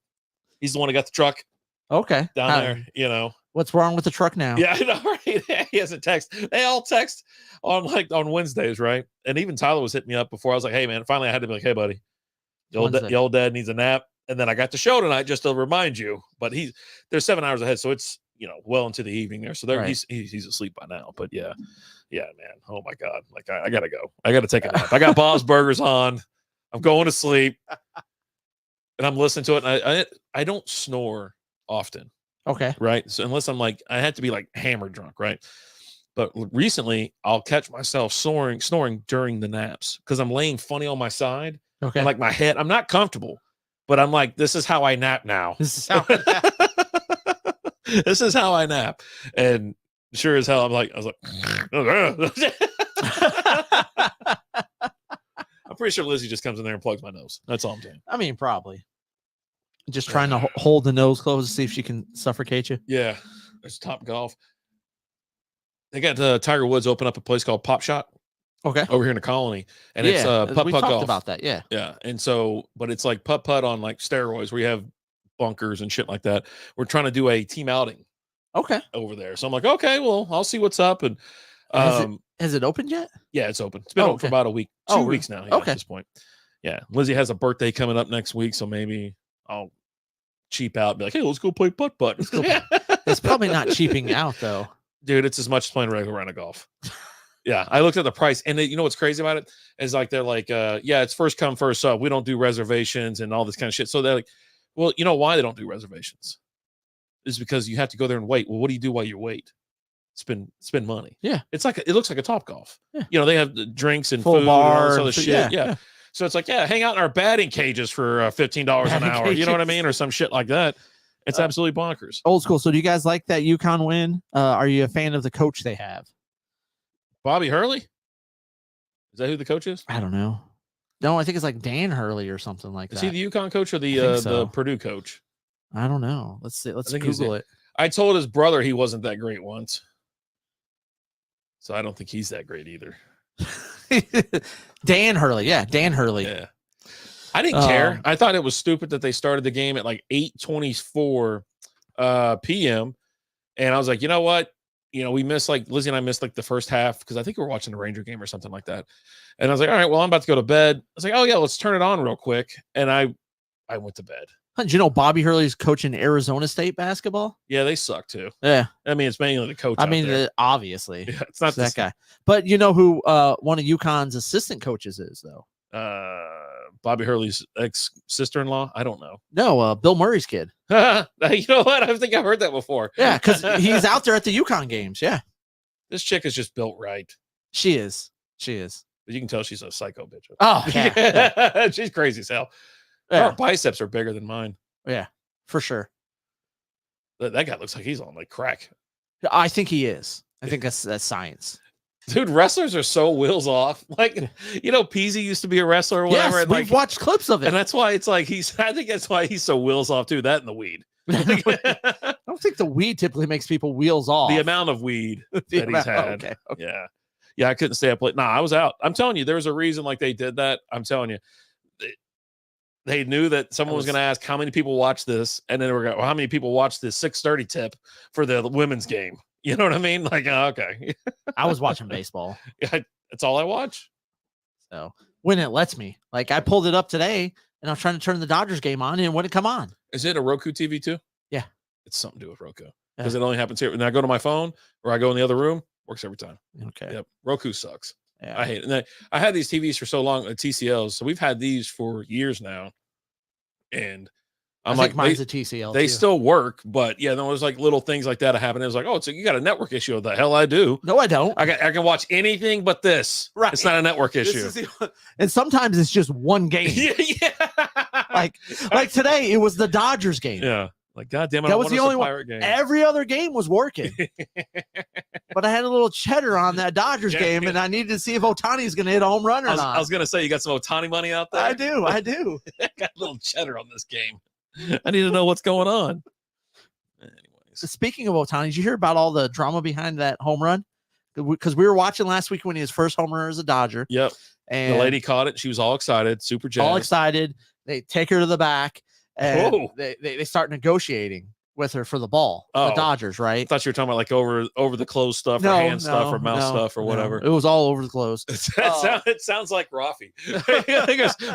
He's the one who got the truck. Okay. Down there, you know. What's wrong with the truck now? Yeah, I know, right? He has a text. They all text on Wednesdays, right? And even Tyler was hitting me up before. I was like, hey, man, finally I had to be like, hey, buddy, the old dad needs a nap. And then I got the show tonight just to remind you. But they're 7 hours ahead, so it's well into the evening there. So he's asleep by now. But yeah, man. Oh my God. Like I gotta go. I gotta take a nap. I got Bob's Burgers on. I'm going to sleep. And I'm listening to it. And I don't snore often. Okay. Right. So unless I'm like, I had to be like hammered drunk. Right. But recently I'll catch myself snoring during the naps because I'm laying funny on my side. Okay. And like my head, I'm not comfortable, but I'm like, this is how I nap now. This is how this is how I nap. And sure as hell, I was like, I'm pretty sure Lizzie just comes in there and plugs my nose. That's all I'm saying. I mean, probably. Just trying to hold the nose closed to see if she can suffocate you. Yeah. There's Top Golf. They got Tiger Woods open up a place called Pop Shot. Okay. Over here in the Colony. And it's putt-putt golf. We talked about that, yeah. Yeah. And so, but it's like putt-putt on like steroids where you have bunkers and shit like that. We're trying to do a team outing. Okay. Over there. So I'm like, okay, well, I'll see what's up. And has it opened yet? Yeah, it's open. It's been open for about a week. 2 weeks now. Yeah, at this point. Yeah. Lizzie has a birthday coming up next week, so maybe I'll cheap out and be like, hey, let's go play putt-putt. It's probably not cheaping out though. Dude, it's as much as playing a regular round of golf. Yeah, I looked at the price, and you know what's crazy about it is like they're like, yeah, it's first come first serve. We don't do reservations and all this kind of shit. So they're like, well, you know why they don't do reservations? Is because you have to go there and wait. Well, what do you do while you wait? Spend money. Yeah, it looks like a Top Golf. Yeah. They have the drinks and full food bar, and all this other shit. Yeah. So it's like, yeah, hang out in our batting cages for $15 an hour. Cages. You know what I mean, or some shit like that. It's absolutely bonkers. Old school. So do you guys like that UConn win? Are you a fan of the coach they have? Bobby Hurley? Is that who the coach is? I don't know. No, I think it's like Dan Hurley or something like that. Is he the UConn coach or the Purdue coach? I don't know. Let's see. Let's Google it. I told his brother he wasn't that great once. So I don't think he's that great either. Dan Hurley. Yeah, Dan Hurley. Yeah. I didn't care. I thought it was stupid that they started the game at like 8:24 p.m. And I was like, you know what? We missed Lizzie and I missed the first half because I think we were watching the Ranger game or something like that. And I was like, all right, well, I'm about to go to bed. I was like, oh yeah, let's turn it on real quick. And I went to bed. Did you know Bobby Hurley's coaching Arizona State basketball? Yeah, they suck too. Yeah. I mean, it's mainly the coach. Obviously. Yeah, it's not that guy. But you know who one of UConn's assistant coaches is, though? Bobby Hurley's ex-sister-in-law? I don't know. No, Bill Murray's kid. You know what? I think I've heard that before. Yeah, because he's out there at the UConn games. Yeah. This chick is just built right. She is. But you can tell she's a psycho bitch. Oh, yeah. She's crazy as hell. Yeah. Her biceps are bigger than mine. Yeah, for sure. That guy looks like he's on crack. I think he is. I think that's science. Dude, wrestlers are so wheels off. Peasy used to be a wrestler or whatever. Yes, and we've watched clips of it. And that's why it's I think that's why he's so wheels off too. That and the weed. I don't think the weed typically makes people wheels off. The amount of weed that he's had. Okay. Yeah. Yeah, I couldn't stay up late. Nah, I was out. I'm telling you, there was a reason like they did that. I'm telling you. They knew that someone was going to ask how many people watch this, and then they were going, well, how many people watch this 6:30 tip for the women's game? You know what I mean? Like, okay. I was watching baseball. Yeah, that's all I watch. So when it lets me, like I pulled it up today, and I was trying to turn the Dodgers game on, and it wouldn't come on. Is it a Roku TV too? Yeah, it's something to do with Roku because it only happens here. When I go to my phone or I go in the other room, works every time. Okay. Yep. Roku sucks. Yeah. I hate it. And I had these TVs for so long, TCLs. So we've had these for years now. And I'm like, mine's a TCL. They too. still work, but yeah, there was like little things like that happen. It was like, oh, so you got a network issue. The hell I do. No, I don't. I can watch anything but this. Right. It's not a network issue. And sometimes it's just one game. Yeah. like today, it was the Dodgers game. Yeah. Like, God damn it. That was the only Pirate game. Every other game was working. But I had a little cheddar on that Dodgers game, and I needed to see if Otani's going to hit a home run or not. I was going to say, you got some Otani money out there? I do. I got a little cheddar on this game. I need to know what's going on. Anyways. Speaking of Otani, did you hear about all the drama behind that home run? Because we were watching last week when he was first home run as a Dodger. Yep. And the lady caught it. She was all excited, super jazzed. All excited. They take her to the back. And they start negotiating with her for the ball. The Dodgers, right? I thought you were talking about like over the clothes stuff or hand stuff or mouth stuff or whatever. It was all over the clothes. It sounds like Rafi.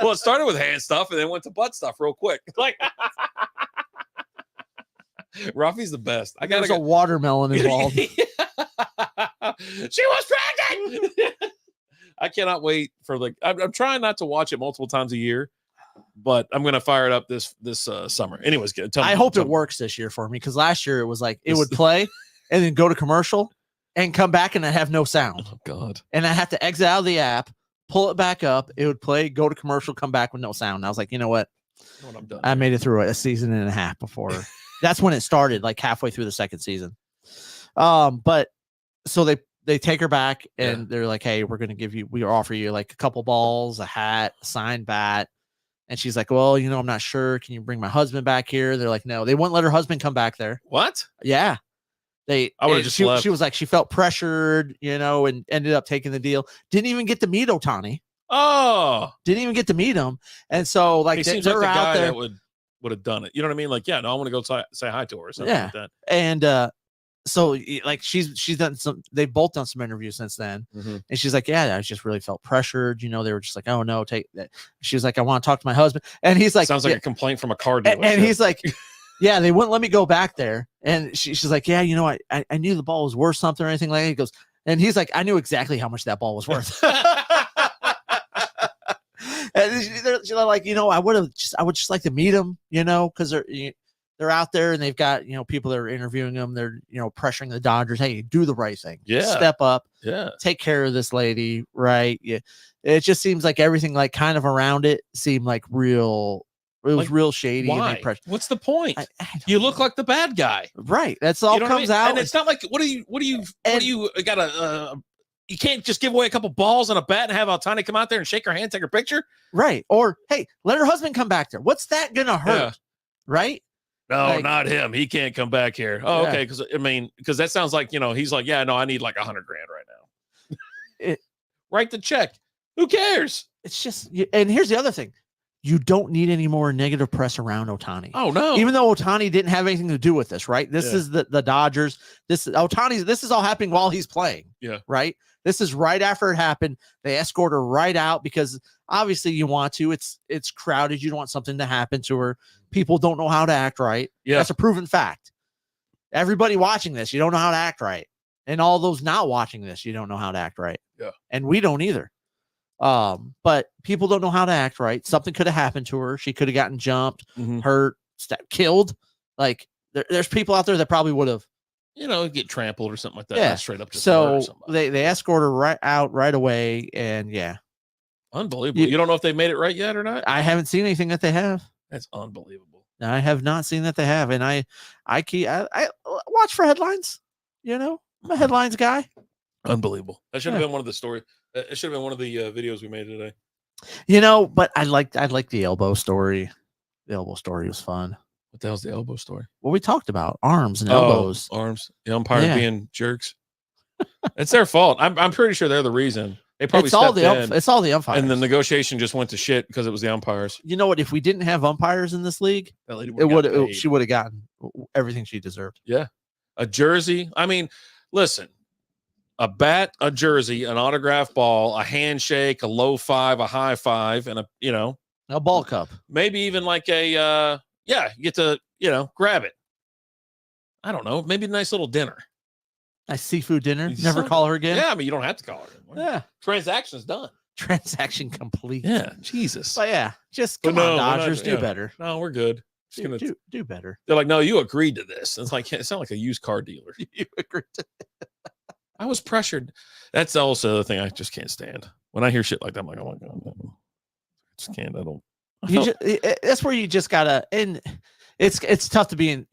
Well, it started with hand stuff and then went to butt stuff real quick. Like Rafi's the best. There's a watermelon involved. She was pregnant. I cannot wait for I'm trying not to watch it multiple times a year. But I'm gonna fire it up this summer. Anyways, I hope it works this year for me because last year it was like it would play and then go to commercial and come back and I have no sound. Oh God! And I have to exit out of the app, pull it back up. It would play, go to commercial, come back with no sound. And I was like, you know what? I'm done. I made it through a season and a half before. That's when it started, like halfway through the second season. But so they take her back and they're like, hey, we offer you like a couple balls, a hat, a signed bat. And she's like, well, I'm not sure. Can you bring my husband back here? They're like, no, they wouldn't let her husband come back there. What? Yeah. I would have just left. She was like, she felt pressured, and ended up taking the deal. Didn't even get to meet Otani. Oh, didn't even get to meet him. And so like, he seems like the guy that would have done it. You know what I mean? Like, yeah, no, I want to go say hi to her or something like that. And, so like she's done they've both done some interviews since then. And she's like, yeah, I just really felt pressured. They were just like, oh no, take that. She was like, I want to talk to my husband. And he's like, sounds like a complaint from a car dealer. And he's like, yeah, they wouldn't let me go back there. And she's like, yeah, I knew the ball was worth something or anything like that. He goes, and he's like, I knew exactly how much that ball was worth. And they're like, I would just like to meet him, because they're out there and they've got, people that are interviewing them. They're, pressuring the Dodgers. Hey, do the right thing. Yeah. Step up. Yeah. Take care of this lady. Right. Yeah. It just seems like everything like kind of around it seemed like real. It was real shady. Why? And what's the point? I you look like the bad guy. Right. That's all comes out. And it's not like, what do you gotta, you can't just give away a couple balls and a bat and have Altani come out there and shake her hand, take her picture. Right. Or, hey, let her husband come back there. What's that going to hurt? Yeah. Right. No, not him. He can't come back here. Oh, yeah. Okay. Because that sounds like, he's like, yeah, no, I need like $100,000 right now. Write the check. Who cares? It's just, and here's the other thing. You don't need any more negative press around Otani. Oh, no. Even though Otani didn't have anything to do with this, right? This is the Dodgers. This is all happening while he's playing. Yeah. Right. This is right after it happened. They escort her right out because obviously you want to. It's crowded. You don't want something to happen to her. People don't know how to act right. Yeah. That's a proven fact. Everybody watching this, you don't know how to act right. And all those not watching this, you don't know how to act right. Yeah. And we don't either. But people don't know how to act right. Something could have happened to her. She could have gotten jumped, hurt, killed. Like there's people out there that probably would have, get trampled or something like that. Yeah. Straight up. So they escort her right out right away. And yeah. Unbelievable. You don't know if they made it right yet or not? I haven't seen anything that they have. That's unbelievable. I have not seen that they have. And I watch for headlines, I'm a headlines guy. Unbelievable. That should have been one of the story. It should have been one of the videos we made today. But I liked the elbow story. The elbow story was fun. What the hell's the elbow story? What we talked about, arms and elbows. Arms. The umpire being jerks. It's their fault. I'm pretty sure they're the reason. They probably It's all stepped in, it's all the umpires. and the negotiation just went to shit because it was the umpires. You know what? If we didn't have umpires in this league, she would have gotten everything she deserved. Yeah, a jersey. I mean, listen, a bat, a jersey, an autographed ball, a handshake, a low five, a high five, and a ball cup. Maybe even like a you get to grab it. I don't know. Maybe a nice little dinner. Nice seafood dinner. Never call her again. Yeah, I mean, you don't have to call her anymore. Yeah. Transaction's done. Transaction complete. Yeah. Jesus. But yeah, just come on, Dodgers, do better. No, we're good. Do better. They're like, no, you agreed to this. It's like, it's not like a used car dealer. You agreed to I was pressured. That's also the thing I just can't stand. When I hear shit like that, I'm like, oh my God. I just can't. That's where you just gotta, and it's tough to be in,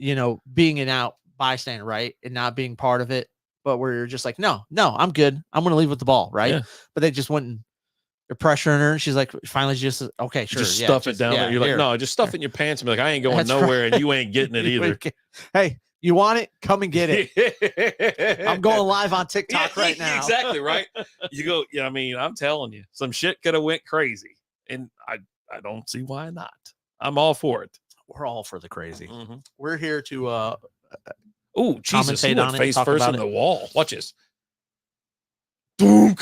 being an out bystander, right? And not being part of it. But where you're just like, no, I'm good. I'm going to leave with the ball, right? Yeah. But they just went and they're pressuring her. And she's like, finally, just, okay, sure. Just stuff it down there. You're like, no, just stuff it in your pants and be like, I ain't going That's nowhere right. and you ain't getting it either. Hey, you want it? Come and get it. I'm going live on TikTok right now. Exactly, right? You go, I mean, I'm telling you, some shit could have went crazy. And I don't see why not. I'm all for it. We're all for the crazy. Mm-hmm. We're here to oh, Jesus, he went face first in the wall. Watch this. Nah,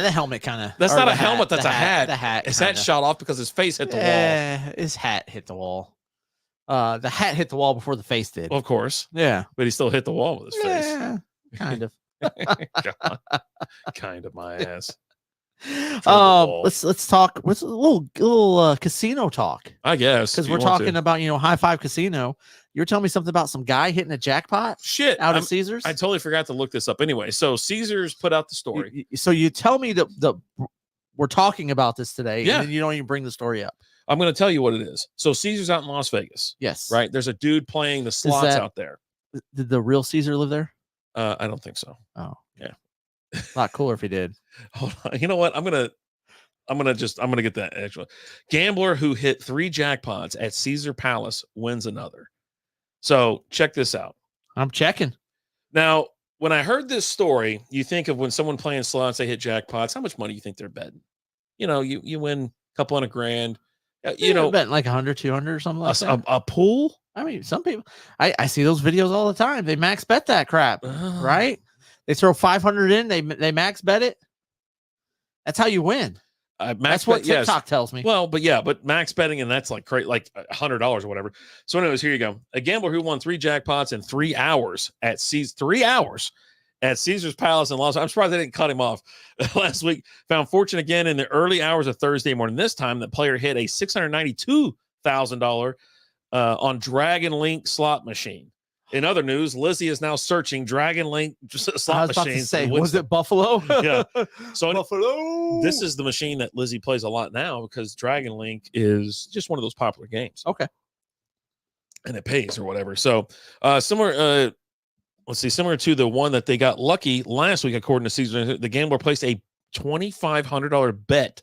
the helmet kind of. That's not a helmet. That's a hat. The hat. His hat shot off because his face hit the wall. His hat hit the wall. The hat hit the wall before the face did. Well, of course. Yeah. But he still hit the wall with his face. Yeah, kind of. Kind of my ass. Let's talk. What's a little casino talk? I guess because we're talking about High Five Casino. You're telling me something about some guy hitting a jackpot shit out of Caesars. I totally forgot to look this up. Anyway, so Caesars put out the story. So you tell me that we're talking about this today, yeah, and then you don't even bring the story up. I'm going to tell you what it is. So Caesars out in Las Vegas. Yes, right. There's a dude playing the slots out there. Did the real Caesar live there? I don't think so. Oh, yeah. A lot cooler if he did. Hold on. You know what? I'm gonna get that actually. Gambler who hit 3 jackpots at Caesar Palace wins another. So check this out. I'm checking. Now, when I heard this story, you think of when someone playing slots, they hit jackpots. How much money do you think they're betting? You win a couple $100,000. Betting like 100, 200 or something like that. A pool? I mean, some people. I see those videos all the time. They max bet that crap, right? They throw 500 in. They max bet it. That's how you win. That's what TikTok tells me. Well, but max betting, and that's like $100 or whatever. So anyways, here you go. A gambler who won 3 jackpots in 3 hours at Caesar's Palace in Las Vegas. I'm surprised they didn't cut him off last week. Found fortune again in the early hours of Thursday morning. This time, the player hit a $692,000 on Dragon Link slot machine. In other news, Lizzie is now searching Dragon Link slot machines. Was it Buffalo? Yeah. So Buffalo. This is the machine that Lizzie plays a lot now because Dragon Link is just one of those popular games. Okay. And it pays or whatever. So similar to the one that they got lucky last week, according to Caesar, the gambler placed a $2,500 bet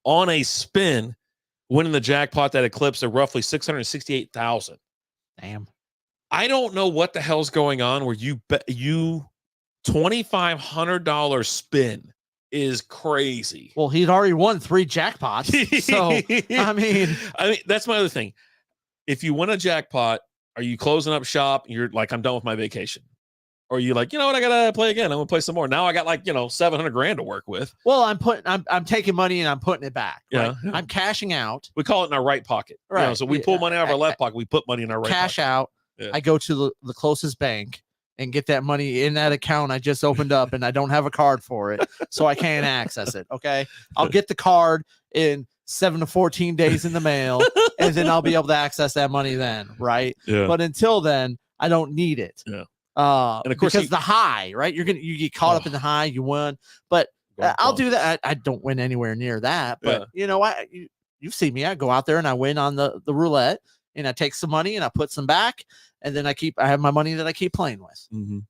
on a spin, winning the jackpot that eclipsed a roughly $668,000. Damn. I don't know what the hell's going on where you $2,500 spin is crazy. Well, he'd already won 3 jackpots. So, I mean, that's my other thing. If you win a jackpot, are you closing up shop? You're like, I'm done with my vacation. Or are you like, you know what? I got to play again. I'm going to play some more. Now I got $700,000 to work with. Well, I'm taking money and I'm putting it back. Right? Yeah. I'm cashing out. We call it in our right pocket. Right. So we pull money out of our left pocket. We put money in our right cash pocket. Out. Yeah. I go to the closest bank and get that money in that account I just opened up, and I don't have a card for it, so I can't access it. Okay. I'll get the card in 7 to 14 days in the mail, and then I'll be able to access that money then. Right. Yeah. But until then, I don't need it. Yeah. And of course, because the high, right? You get caught up in the high, you won. But I'll do that. I don't win anywhere near that. But you've seen me. I go out there and I win on the roulette, and I take some money and I put some back, and then I have my money that I keep playing with. Mm-hmm.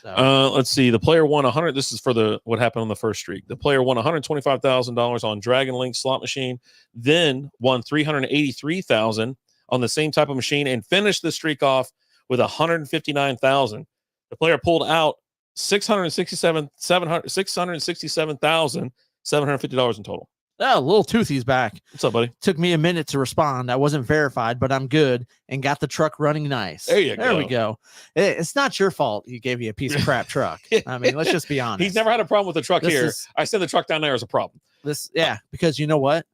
So. Let's see. The player won 100. This is for what happened on the first streak. The player won $125,000 on Dragon Link slot machine, then won $383,000 on the same type of machine, and finished the streak off with $159,000. The player pulled out $667,750 in total. Oh, little Toothy's back. What's up, buddy? Took me a minute to respond. I wasn't verified, but I'm good and got the truck running nice. There we go. It's not your fault he gave you a piece of crap truck. I mean, let's just be honest. He's never had a problem with the truck here. I said the truck down there is a problem. Because you know what?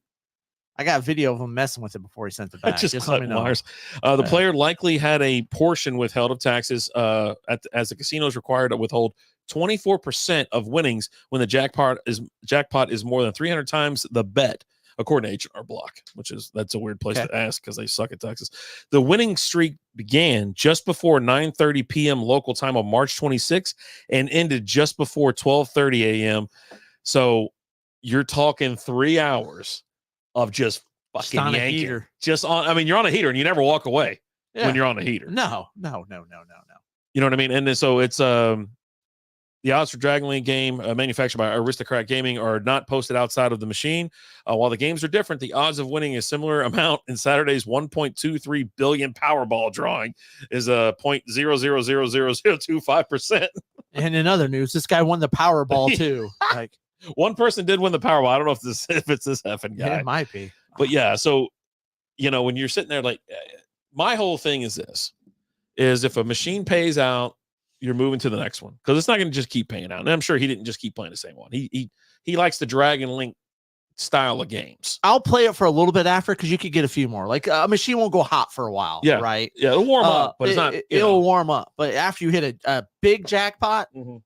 I got video of him messing with it before he sent it back. Just let me know. The player likely had a portion withheld of taxes as the casino is required to withhold 24% of winnings when the jackpot is more than 300 times the bet, according to H&R Block, that's a weird place to ask because they suck at taxes. The winning streak began just before 9:30 p.m. local time on March 26th and ended just before 12:30 a.m. So you're talking 3 hours of just fucking yanking. Heater. You're on a heater and you never walk away when you're on a heater. No. You know what I mean? And then, so it's the odds for Dragon Link game manufactured by Aristocrat Gaming are not posted outside of the machine. While the games are different, the odds of winning a similar amount in Saturday's 1.23 billion Powerball drawing is a 0.000025%. And in other news, this guy won the Powerball too. One person did win the Powerball. I don't know if it's this effing guy. Yeah, it might be. But yeah, so when you're sitting there, my whole thing is this: if a machine pays out, you're moving to the next one because it's not going to just keep paying out. And I'm sure he didn't just keep playing the same one. He likes the Dragon Link style of games. I'll play it for a little bit after because you could get a few more. Like a machine won't go hot for a while. Yeah, right. Yeah, it'll warm up, but it'll warm up. But after you hit a big jackpot, you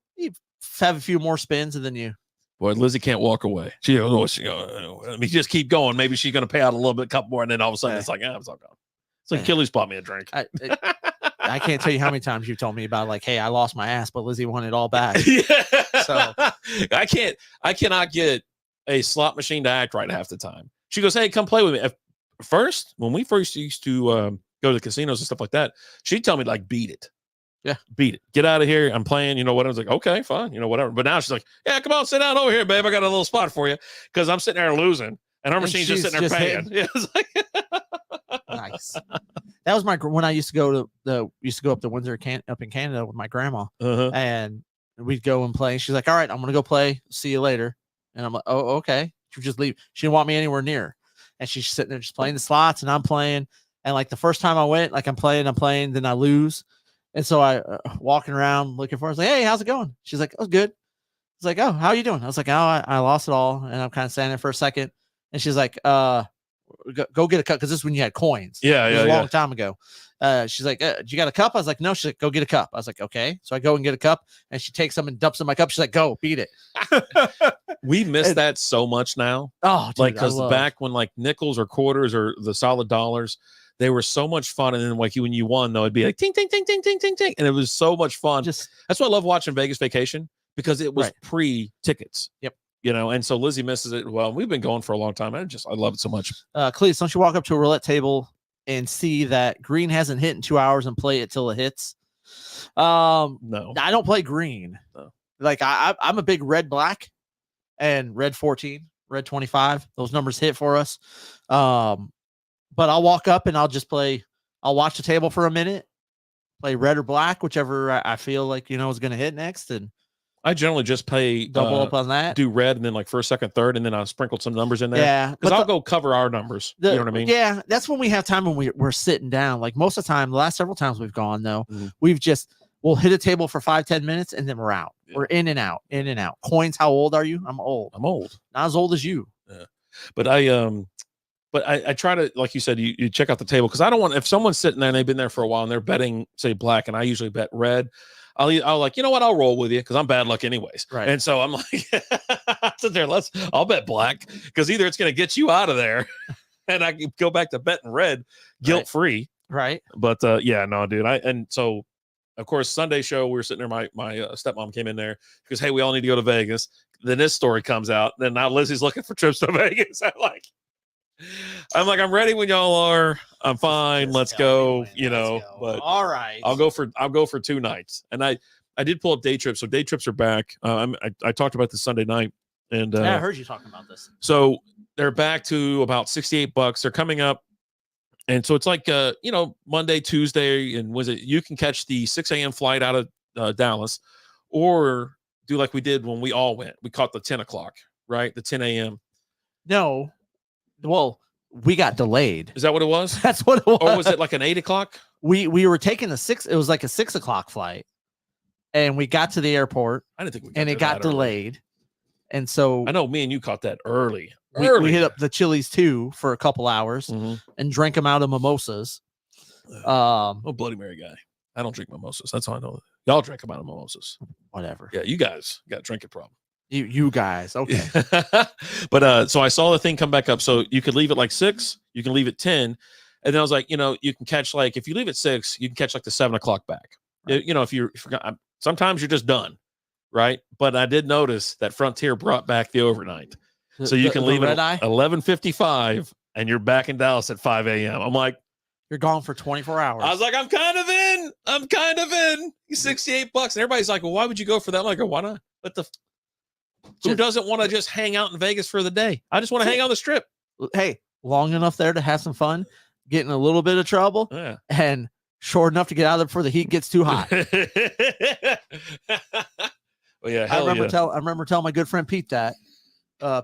have a few more spins and then you. Boy, Lizzie can't walk away. She let me just keep going. Maybe she's going to pay out a little bit, couple more, and then all of a sudden it's like, it's all gone. It's like Achilles bought me a drink. I can't tell you how many times you've told me about hey, I lost my ass, but Lizzie won it all back. So I cannot get a slot machine to act right half the time. She goes, hey, come play with me. When we first used to go to the casinos and stuff like that, she'd tell me beat it. Yeah, beat it. Get out of here. I'm playing. What? I was like, okay, fine. Whatever. But now she's like, yeah, come on, sit down over here, babe. I got a little spot for you because I'm sitting there losing, and her machine's just sitting there paying. Yeah, nice. That was when I used to go up to Windsor up in Canada with my grandma, and we'd go and play. She's like, all right, I'm gonna go play. See you later. And I'm like, oh, okay. She would just leave. She didn't want me anywhere near, and she's sitting there just playing the slots, and I'm playing. And the first time I went, I'm playing, then I lose. And so I walking around looking for her. I was like, hey, how's it going? She's like, oh, good. I was like, oh, how are you doing? I was like, oh, I lost it all. And I'm kind of standing there for a second. And she's like, go get a cup. Cause this is when you had coins. Yeah. It was a long time ago. She's like, do you got a cup? I was like, no. She's like, go get a cup. I was like, okay. So I go and get a cup and she takes them and dumps in my cup. She's like, go beat it. We miss that so much now. Oh, dude, because back when nickels or quarters or the solid dollars, they were so much fun. And then when you won, though, it'd be like ting, ting, ting, ting, ting, ting, ting. And it was so much fun. That's why I love watching Vegas Vacation because it was pre-tickets. Yep. And so Lizzie misses it. Well, we've been going for a long time. I love it so much. Cleese, don't you walk up to a roulette table and see that green hasn't hit in 2 hours and play it till it hits? No. I don't play green. No. I'm a big red, black, and red 14, red 25. Those numbers hit for us. But I'll walk up and I'll just play. I'll watch the table for a minute, play red or black, whichever I feel like, is going to hit next. And I generally just play double up on that, do red and then first, second, third, and then I'll sprinkle some numbers in there. Yeah. Because I'll go cover our numbers. You know what I mean? Yeah. That's when we have time when we're sitting down. Most of the time, the last several times we've gone though, we'll hit a table for 5-10 minutes and then we're out. Yeah. We're in and out. Coins. How old are you? I'm old. Not as old as you. Yeah. But I try to, like you said, you check out the table because I don't want, if someone's sitting there and they've been there for a while and they're betting, say, black, and I usually bet red, I'll like, you know what, I'll roll with you because I'm bad luck anyways. Right. And so I'm like, sit there, I'll bet black because either it's going to get you out of there and I can go back to betting red guilt free. Right. But yeah, no, dude. And so, of course, Sunday show, we were sitting there. My stepmom came in there because, hey, we all need to go to Vegas. Then this story comes out. Then now Lizzie's looking for trips to Vegas. I'm like, I'm ready when y'all are. I'm fine. Let's go. But all right, I'll go for 2 nights. And I did pull up day trips. So day trips are back. I talked about this Sunday night, and I heard you talking about this. So they're back to about $68. They're coming up, and so it's like Monday, Tuesday, and you can catch the 6 a.m. flight out of Dallas, or do like we did when we all went. We caught the 10 o'clock, right? The 10 a.m. No, well, we got delayed. Is that what it was? That's what it was. Or was it like an 8 o'clock? We were taking the 6. It was like a 6 o'clock flight, and we got to the airport. I didn't think we. And it got delayed, and so I know me and you caught that early. We hit up the Chili's too for a couple hours Mm-hmm. and drank them out of mimosas. I'm a Bloody Mary guy. I don't drink mimosas. That's all I know. Y'all drink them out of mimosas. Whatever. Yeah, you guys got a drinking problem. You guys, okay. But so I saw the thing come back up. So you could leave at like 6, you can leave at 10. And then I was like, you can catch like, if you leave at 6, you can catch like the 7 o'clock back. Right. If you forgot, sometimes you're just done. Right. But I did notice that Frontier brought back the overnight. So you can leave at 11:55 and you're back in Dallas at 5 a.m. I'm like, you're gone for 24 hours. I was like, I'm kind of in. $68. And everybody's like, well, why would you go for that? I'm like, why not? But who doesn't want to just hang out in Vegas for the day? I just want to hang on the strip. Hey, long enough there to have some fun, get in a little bit of trouble, and short enough to get out of there before the heat gets too hot. Well, yeah, I remember telling my good friend Pete that.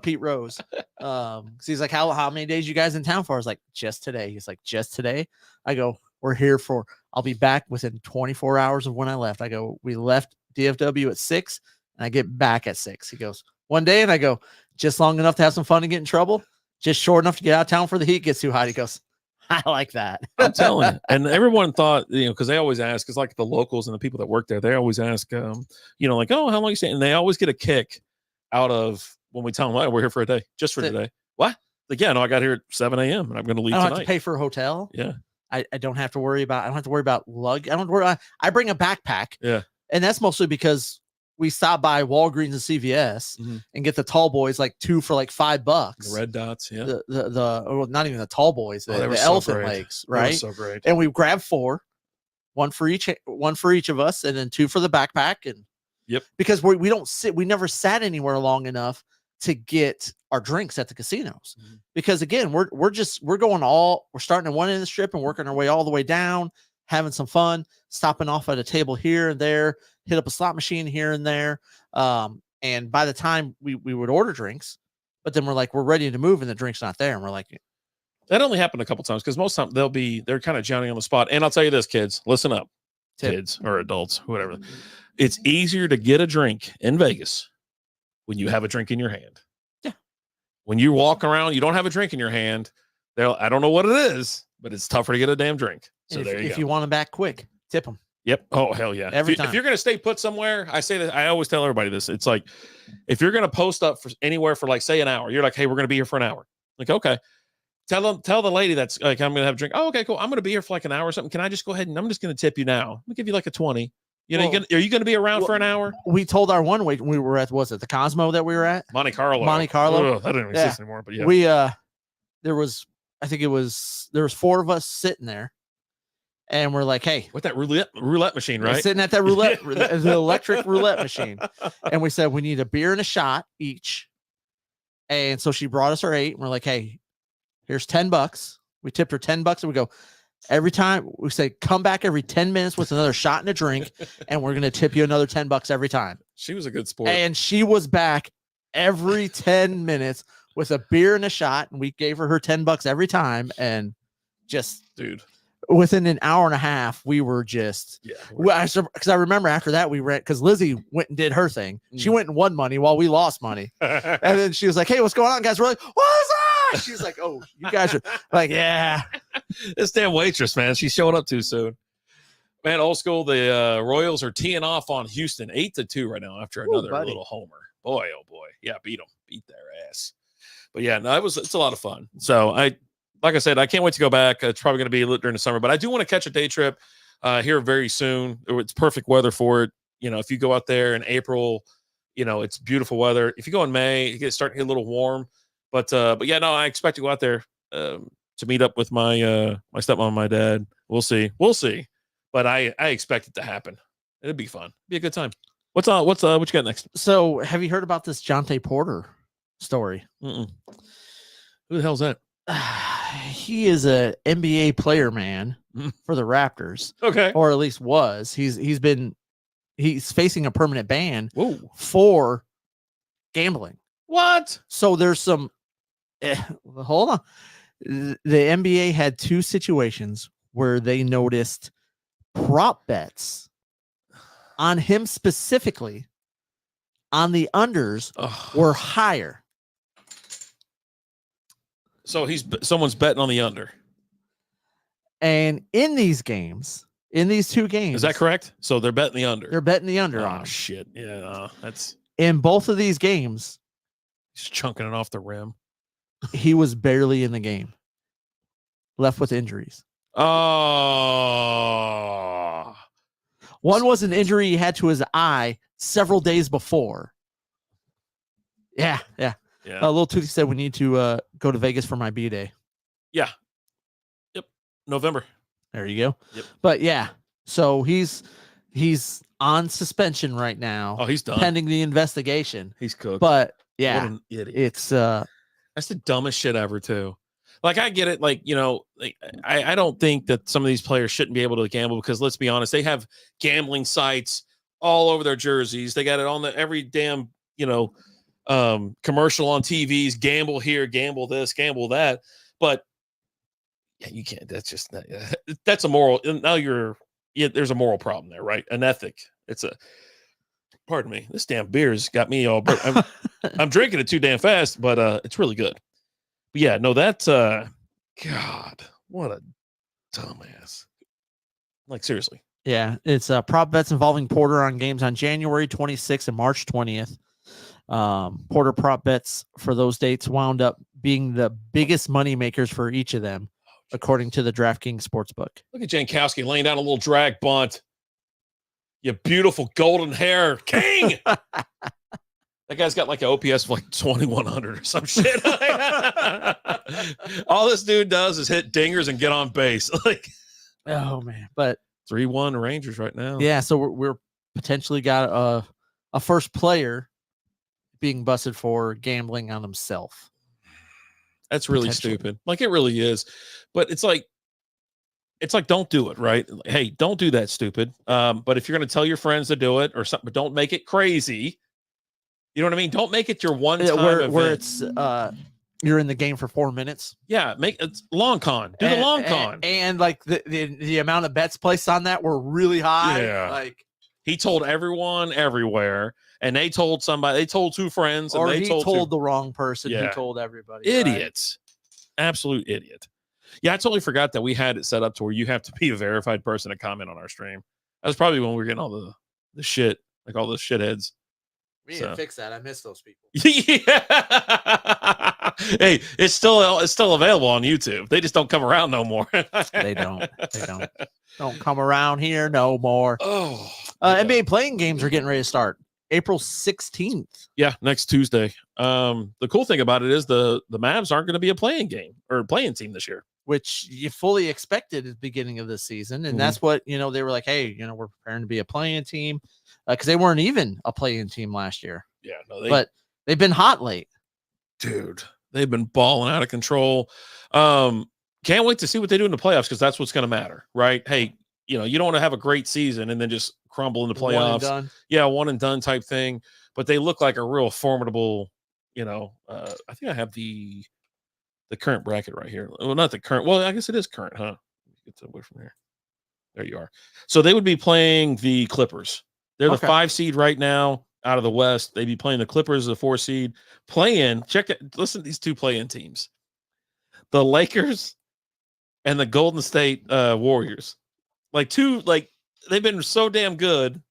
Pete Rose. He's like, how many days you guys in town for? I was like, just today. He's like, just today? I go, we're here I'll be back within 24 hours of when I left. I go, we left DFW at 6 and I get back at 6. He goes, one day. And I go, just long enough to have some fun and get in trouble. Just short enough to get out of town for the heat gets too hot. He goes, I like that. I'm telling you. And everyone thought, because they always ask, because like the locals and the people that work there, they always ask, like, oh, how long you staying? And they always get a kick out of when we tell them, oh, we're here for a day, just for today. What? Like, yeah, no, I got here at 7 a.m. and I'm going to leave I don't tonight. have to pay for a hotel. Yeah. I don't have to worry about lug. I bring a backpack. Yeah. And that's mostly because we stop by Walgreens and CVS and get the tall boys like 2 for like $5. The red dots. Yeah. Not even the tall boys, the elephant legs, right? So great. And we grab 4, one for each of us, and then 2 for the backpack. And yep. Because we never sat anywhere long enough to get our drinks at the casinos. Because again, we're starting at one end of the strip and working our way all the way down, having some fun, stopping off at a table here and there, hit up a slot machine here and there. And by the time we would order drinks, but then we're ready to move and the drink's not there. And we're like, that only happened a couple times because most of the time they're kind of Johnny on the spot. And I'll tell you this, kids, listen up, kids or adults, whatever. It's easier to get a drink in Vegas when you have a drink in your hand. Yeah. When you walk around, you don't have a drink in your hand. I don't know what it is, but it's tougher to get a damn drink. So if you want them back quick, tip them. Yep. Oh, hell yeah. Every time. If you're going to stay put somewhere, I say that I always tell everybody this. It's like, if you're going to post up for anywhere for like, say an hour, you're like, hey, we're going to be here for an hour. Like, okay. Tell the lady that's like, I'm going to have a drink. Oh, okay, cool. I'm going to be here for like an hour or something. Can I just go ahead and I'm just going to tip you now? I'm going to give you like a 20. Are you going to be around for an hour? We told our one wait we were at, was it the Cosmo that we were at? Monte Carlo. Ugh, that didn't exist anymore, but yeah. We there was 4 of us sitting there and we're like, hey, with that roulette machine, right? Sitting at that the electric roulette machine. And we said we need a beer and a shot each. And so she brought us our 8 and we're like, hey, here's $10. We tipped her $10 and we go, every time we say, come back every 10 minutes with another shot and a drink, and we're going to tip you another $10 every time. She was a good sport. And she was back every 10 minutes with a beer and a shot, and we gave her $10 every time. And just, dude, within an hour and a half, we were just, because I remember after that we ran, because Lizzie went and did her thing. She went and won money while we lost money. And then she was like, hey, what's going on, guys? We're like, what is that? She was like, oh, you guys are like, yeah. This damn waitress, man, she's showing up too soon. Man, old school, the Royals are teeing off on Houston 8-2 right now after another little homer. Boy, oh boy. Yeah, beat their ass. But yeah, no, it's a lot of fun. So like I said, I can't wait to go back. It's probably going to be during the summer, but I do want to catch a day trip here very soon. It's perfect weather for it. If you go out there in April, it's beautiful weather. If you go in May, it gets starting to get a little warm. But yeah, no, I expect to go out there to meet up with my my stepmom and my dad. We'll see. But I expect it to happen. It'd be fun. Be a good time. What you got next? So have you heard about this Jonte Porter story? Mm-mm. Who the hell's that? He is a NBA player, man, for the Raptors. Okay. Or at least was. He's been he's facing a permanent ban Whoa. for gambling. What? So there's some hold on. The NBA had 2 situations where they noticed prop bets on him specifically on the unders were higher. So someone's betting on the under. And in these games, in these 2 games, is that correct? So they're betting the under. They're betting the under on Oh him. shit! Yeah, that's in both of these games. He's chunking it off the rim. He was barely in the game, left with injuries. Oh, one was an injury he had to his eye several days before. Yeah. Little Toothy said we need to go to Vegas for my B-Day. Yeah. Yep. November. There you go. Yep. But yeah, so he's on suspension right now. Oh, he's done. Pending the investigation. He's cooked. But yeah, what an idiot. It's that's the dumbest shit ever too. Like, I get it. Like, I don't think that some of these players shouldn't be able to gamble because, let's be honest, they have gambling sites all over their jerseys. They got it on every damn, commercial on TVs. Gamble here, gamble this, gamble that. But yeah, you can't. That's just not, that's a moral. Now there's a moral problem there, right? An ethic. Pardon me. This damn beer's got me all. I'm drinking it too damn fast, but it's really good. But yeah, no, that's God, what a dumbass. Like, seriously. Yeah, it's prop bets involving Porter on games on January 26th and March 20th. Porter prop bets for those dates wound up being the biggest money makers for each of them, according to the DraftKings Sportsbook. Look at Jankowski laying down a little drag bunt. You beautiful golden hair king. That guy's got like an OPS of like 2,100 or some shit. All this dude does is hit dingers and get on base. Like, oh man, but 3-1 Rangers right now. Yeah, so we're potentially got a first player being busted for gambling on himself. That's really stupid. Like, it really is. But it's like don't do it, right? Hey, don't do that, stupid. But if you're going to tell your friends to do it or something, but don't make it crazy. You know what I mean? Don't make it your one time event. Where it's you're in the game for 4 minutes. Yeah, make it long con. Do the long con. And like the amount of bets placed on that were really high. Yeah. Like, he told everyone everywhere, and they told somebody. They told 2 friends, and they told the wrong person. Yeah. Who told everybody. Idiots. Right? Absolute idiot. Yeah, I totally forgot that we had it set up to where you have to be a verified person to comment on our stream. That was probably when we were getting all the shit, like all the shitheads. We need to fix that. I miss those people. Yeah. Hey, it's still available on YouTube. They just don't come around no more. They don't. Don't come around here no more. Oh, NBA playing games are getting ready to start April 16th. Yeah, next Tuesday. The cool thing about it is the Mavs aren't going to be a playing game or playing team this year, which you fully expected at the beginning of the season. And that's what, they were like, hey, we're preparing to be a playing team because they weren't even a playing team last year. Yeah, no, but they've been hot late. Dude, they've been balling out of control. Can't wait to see what they do in the playoffs because that's what's going to matter, right? Hey, you don't want to have a great season and then just crumble in the playoffs. One and done. Yeah, one and done type thing. But they look like a real formidable, I think I have the current bracket right here. Well, not the current. Well, I guess it is current, huh? Get away from here. There you are. So they would be playing the Clippers. They're the 5 seed right now out of the West. They'd be playing the Clippers, the 4 seed. Check it. Listen to these 2 play-in teams. The Lakers and the Golden State Warriors. They've been so damn good.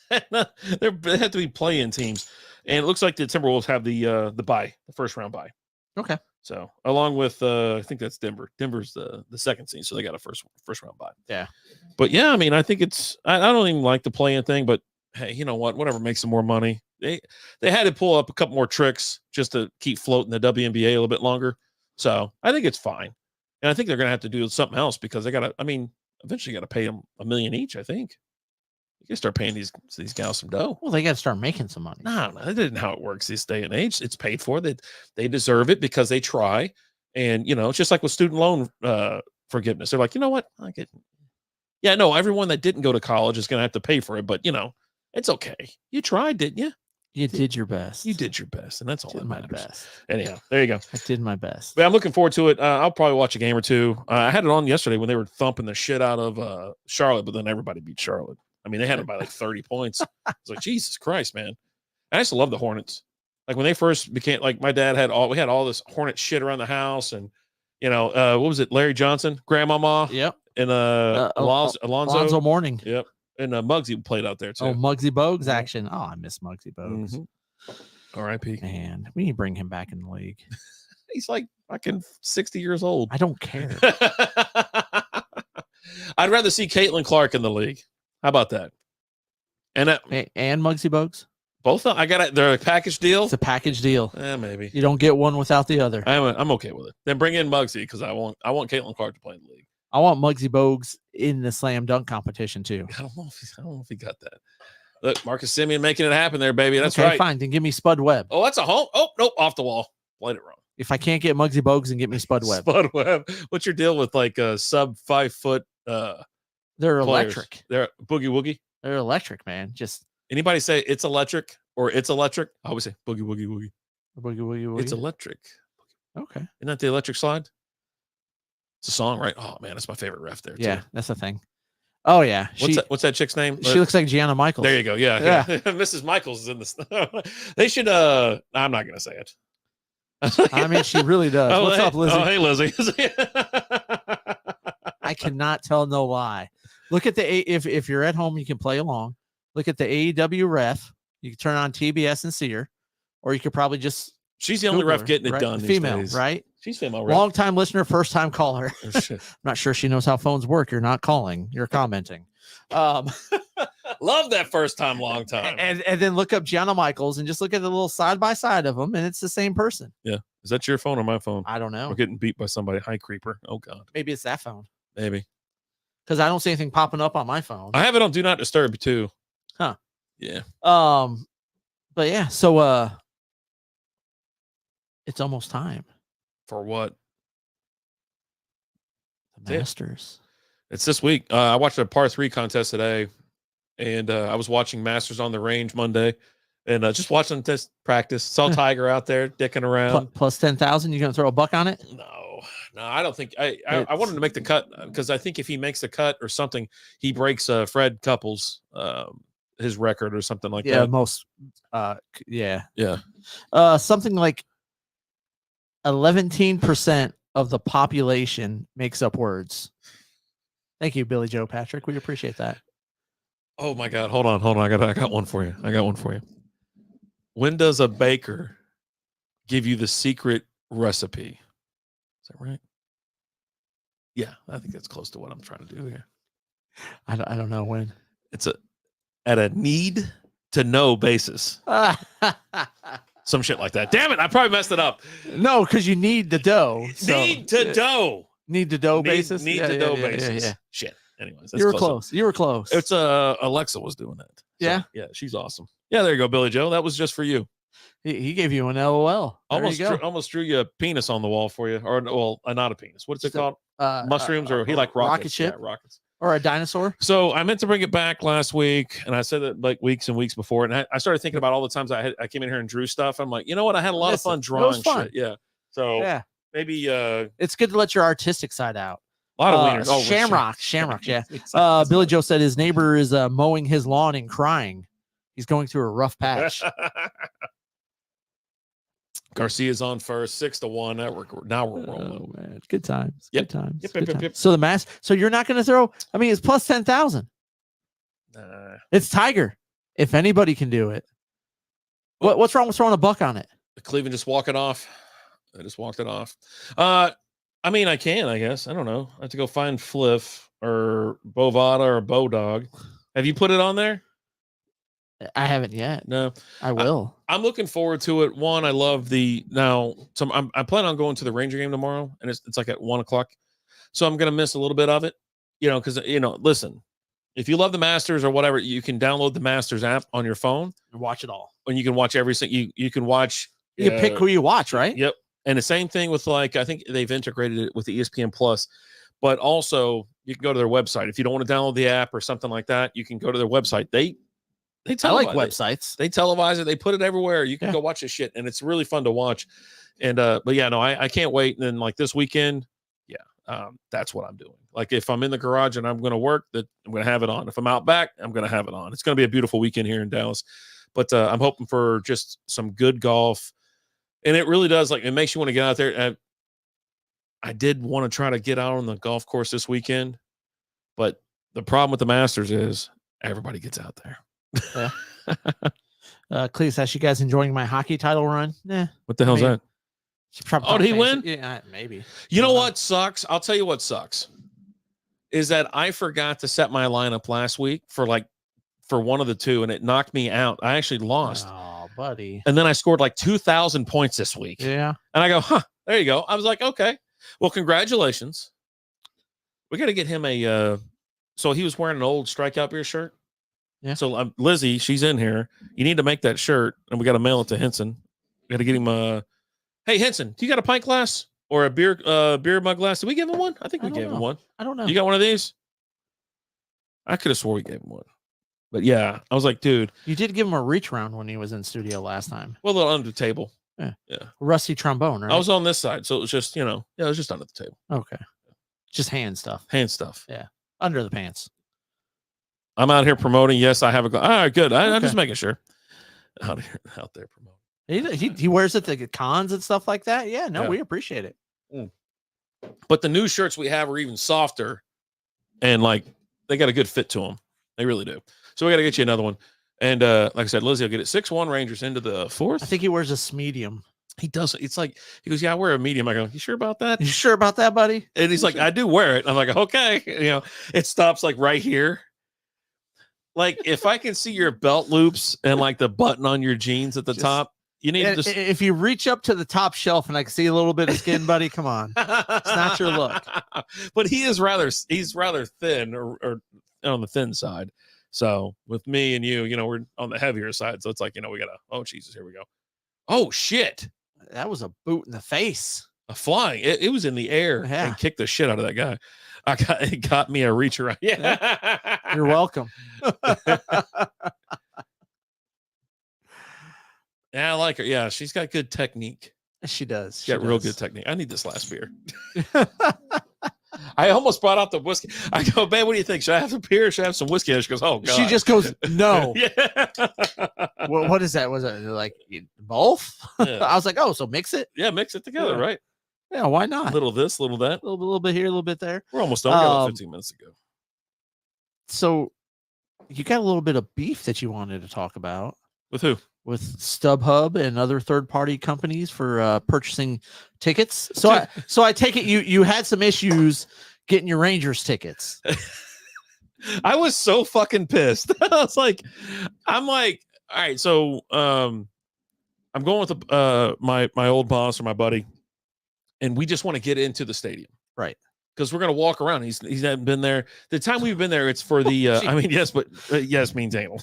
They have to be play-in teams. And it looks like the Timberwolves have the bye, the first round bye. Okay. So along with I think that's Denver. Denver's the second seed, so they got a first round bye. Yeah. But yeah, I mean, I think I don't even like the play-in thing, but hey, you know what? Whatever makes them more money. They had to pull up a couple more tricks just to keep floating the WNBA a little bit longer. So I think it's fine. And I think they're gonna have to do something else because they eventually got to pay them $1 million each, I think. You can start paying these gals some dough. Well, they got to start making some money. No, that isn't how it works this day and age. It's paid for. They deserve it because they try. And, it's just like with student loan forgiveness. They're like, you know what? I get. Yeah, no, everyone that didn't go to college is going to have to pay for it. But, It's okay. You tried, didn't you? You did your best. You did your best, and that's all Did that my matters. best. Anyhow, there you go. I did my best. But I'm looking forward to it. I'll probably watch a game or two. I had it on yesterday when they were thumping the shit out of Charlotte, but then everybody beat Charlotte. I mean, they had it by like 30 points. It's like, Jesus Christ, man. I used to love the Hornets. Like when they first became, like my dad had we had all this Hornet shit around the house, and what was it? Larry Johnson, Grandmama, Yep. and Alonzo Mourning. Yep. And Muggsy played out there too. Oh, Muggsy Bogues action. Oh, I miss Muggsy Bogues. Mm-hmm. R.I.P. Man, we need to bring him back in the league. He's like fucking 60 years old. I don't care. I'd rather see Caitlin Clark in the league. How about that? And Muggsy Bogues? Both of them? I got it. They're a package deal. It's a package deal. Maybe you don't get one without the other. I'm okay with it. Then bring in Muggsy because I want Caitlin Clark to play in the league. I want Muggsy Bogues in the slam dunk competition too. I don't know if he got that. Look, Marcus Simeon making it happen there, baby. That's okay, right. Fine. Then give me Spud Webb. Oh, that's a home. Oh, nope, off the wall. Played it wrong. If I can't get Muggsy Bogues, then get me Spud Webb. Spud Webb. What's your deal with like a sub 5 foot? They're players? electric. They're boogie woogie. They're electric, man. Just anybody say it's electric or it's electric? I always say boogie woogie woogie. Boogie woogie woogie. It's electric. Okay. Isn't that the electric slide? It's a song, right? Oh man, that's my favorite ref there. Yeah, too. that's the thing. Oh yeah. What's that chick's name? She looks like Gianna Michaels. There you go. Yeah. Mrs. Michaels is in this. They should. I'm not gonna say it. I mean, she really does. Oh, What's up, Lizzie? Oh, hey, Lizzie. I cannot tell no lie. Look at if you're at home, you can play along. Look at the AEW ref. You can turn on TBS and see her, or you could probably just. She's the only ref getting it done. Female, these days. right? She's female. Ref. Long time listener, first time caller. Oh, shit. I'm not sure she knows how phones work. You're not calling. You're commenting. Love that first time, long time. And then look up Gianna Michaels and just look at the little side by side of them, and it's the same person. Yeah. Is that your phone or my phone? I don't know. We're getting beat by somebody. Hi, creeper. Oh God. Maybe it's that phone. Maybe. Because I don't see anything popping up on my phone. I have it on Do Not Disturb too. Huh. Yeah. But yeah, so it's almost time. For what? The Masters. It's this week. I watched a par 3 contest today, and I was watching Masters on the Range Monday, and just watching this practice. Saw Tiger out there dicking around. Plus 10,000. You gonna throw a buck on it? No, I don't think. I wanted to make the cut because I think if he makes the cut or something, he breaks Fred Couples his record or something like that. Yeah, most. Yeah. Something like 11% of the population makes up words. Thank you, Billy Joe Patrick. We appreciate that. Oh my God. Hold on. I got one for you. When does a baker give you the secret recipe? Is that right? Yeah, I think that's close to what I'm trying to do here. I don't know when. It's at a need to know basis. Some shit like that. Damn it. I probably messed it up. No, because you need the dough. So. Need to dough. Need the dough basis? Need the dough basis. Yeah. Shit. Anyways. You were close. You were close. It's Alexa was doing that. So, yeah. Yeah. She's awesome. Yeah. There you go, Billy Joe. That was just for you. He gave you an LOL. Almost drew you a penis on the wall for you. Or, well, not a penis. What's it called? Mushrooms or he like rockets. Rocket ship. Yeah, rockets. Or a dinosaur. So I meant to bring it back last week, and I said that like weeks and weeks before, and I started thinking about all the times I came in here and drew stuff. I'm like, you know what? I had a lot of fun drawing shit. Yeah. So yeah, maybe it's good to let your artistic side out. A lot of wieners. Oh, Shamrock. Yeah. Billy Joe said his neighbor is mowing his lawn and crying. He's going through a rough patch. Garcia's on first, 6-1. Now we're rolling. Oh man, good times. Yep. Good times. Yep, Good yep, times. yep. So so you're not going to throw. I mean, it's plus 10,000. It's Tiger. If anybody can do it, what's wrong with throwing a buck on it? Cleveland just walk it off. I just walked it off. I mean, I can. I guess I don't know. I have to go find Fliff or Bovada or Bodog. Have you put it on there? I haven't yet. No, I will. I'm looking forward to it. One, I love I plan on going to the Ranger game tomorrow, and it's like at 1:00. So I'm going to miss a little bit of it, because, listen, if you love the Masters or whatever, you can download the Masters app on your phone and watch it all. And you can watch everything. You can watch. You can pick who you watch, right? Yep. And the same thing with I think they've integrated it with the ESPN Plus, but also you can go to their website. If you don't want to download the app or something like that, you can go to their website. They I like televise it. websites. They televise it. They put it everywhere. You can go watch this shit, and it's really fun to watch. And but yeah, no, I can't wait. And then like this weekend, that's what I'm doing. Like if I'm in the garage and I'm going to work, that I'm going to have it on. If I'm out back, I'm going to have it on. It's going to be a beautiful weekend here in Dallas. But I'm hoping for just some good golf. And it really does, like, it makes you want to get out there. I did want to try to get out on the golf course this weekend, but the problem with the Masters is everybody gets out there. Yeah. Cleese, asked you guys enjoying my hockey title run? Nah. What the hell's that? Did he win? Yeah, maybe. You know what sucks? I'll tell you what sucks is that I forgot to set my lineup last week for one of the two, and it knocked me out. I actually lost. Oh, buddy. And then I scored like 2,000 points this week. Yeah. And I go, there you go. I was like, okay, well, congratulations. We got to get him so he was wearing an old Strikeout beer shirt. Yeah. So Lizzie, she's in here. You need to make that shirt, and we got to mail it to Henson. We got to get him hey, Henson, do you got a pint glass or a beer mug glass? Did we give him one? I think we gave him one. I don't know. You got one of these? I could have swore we gave him one. But yeah, I was like, dude. You did give him a reach round when he was in studio last time. Well, a little under the table. Yeah. Rusty trombone, right? I was on this side, so it was just, it was just under the table. Okay. Just hand stuff. Hand stuff. Yeah. Under the pants. I'm out here promoting. Yes, I have a glass. All right, good. I'm just making sure. Out there promoting. He wears it to cons and stuff like that. Yeah, no, we appreciate it. But the new shirts we have are even softer, and like they got a good fit to them. They really do. So we got to get you another one. And like I said, Lizzie will get it. 6'1" Rangers into the fourth. I think he wears a medium. He does. It's like he goes, yeah, I wear a medium. I go, you sure about that? You sure about that, buddy? And he's like, I do wear it. I'm like, okay. It stops like right here. Like if I can see your belt loops and like the button on your jeans at the top. You need to just... If you reach up to the top shelf and I can see a little bit of skin, buddy, come on. It's not your look. But he's rather thin or on the thin side. So with me and you, we're on the heavier side. So it's like, we gotta, oh Jesus, here we go. Oh shit. That was a boot in the face. A flying. It was in the air and kicked the shit out of that guy. It got me a reach around. Yeah. You're welcome. Yeah, I like her. Yeah, she's got good technique. She does. She got real good technique. I need this last beer. I almost brought out the whiskey. I go, babe, what do you think? Should I have some beer or should I have some whiskey? And she goes, oh, God. She just goes, no. Yeah. What is that? Was it like both? Yeah. I was like, oh, so mix it? Yeah, mix it together, right? Yeah, why not? A little this, little that. A little bit here, a little bit there. We're almost done. We got 15 minutes ago. So you got a little bit of beef that you wanted to talk about. With who? With StubHub and other third-party companies for purchasing tickets. So I take it you had some issues getting your Rangers tickets. I was so fucking pissed. I'm like, all right, so I'm going with my old boss or my buddy, and we just want to get into the stadium, right? Because we're gonna walk around. He's hadn't been there. The time we've been there, it's for the. I mean, yes, but yes means anal.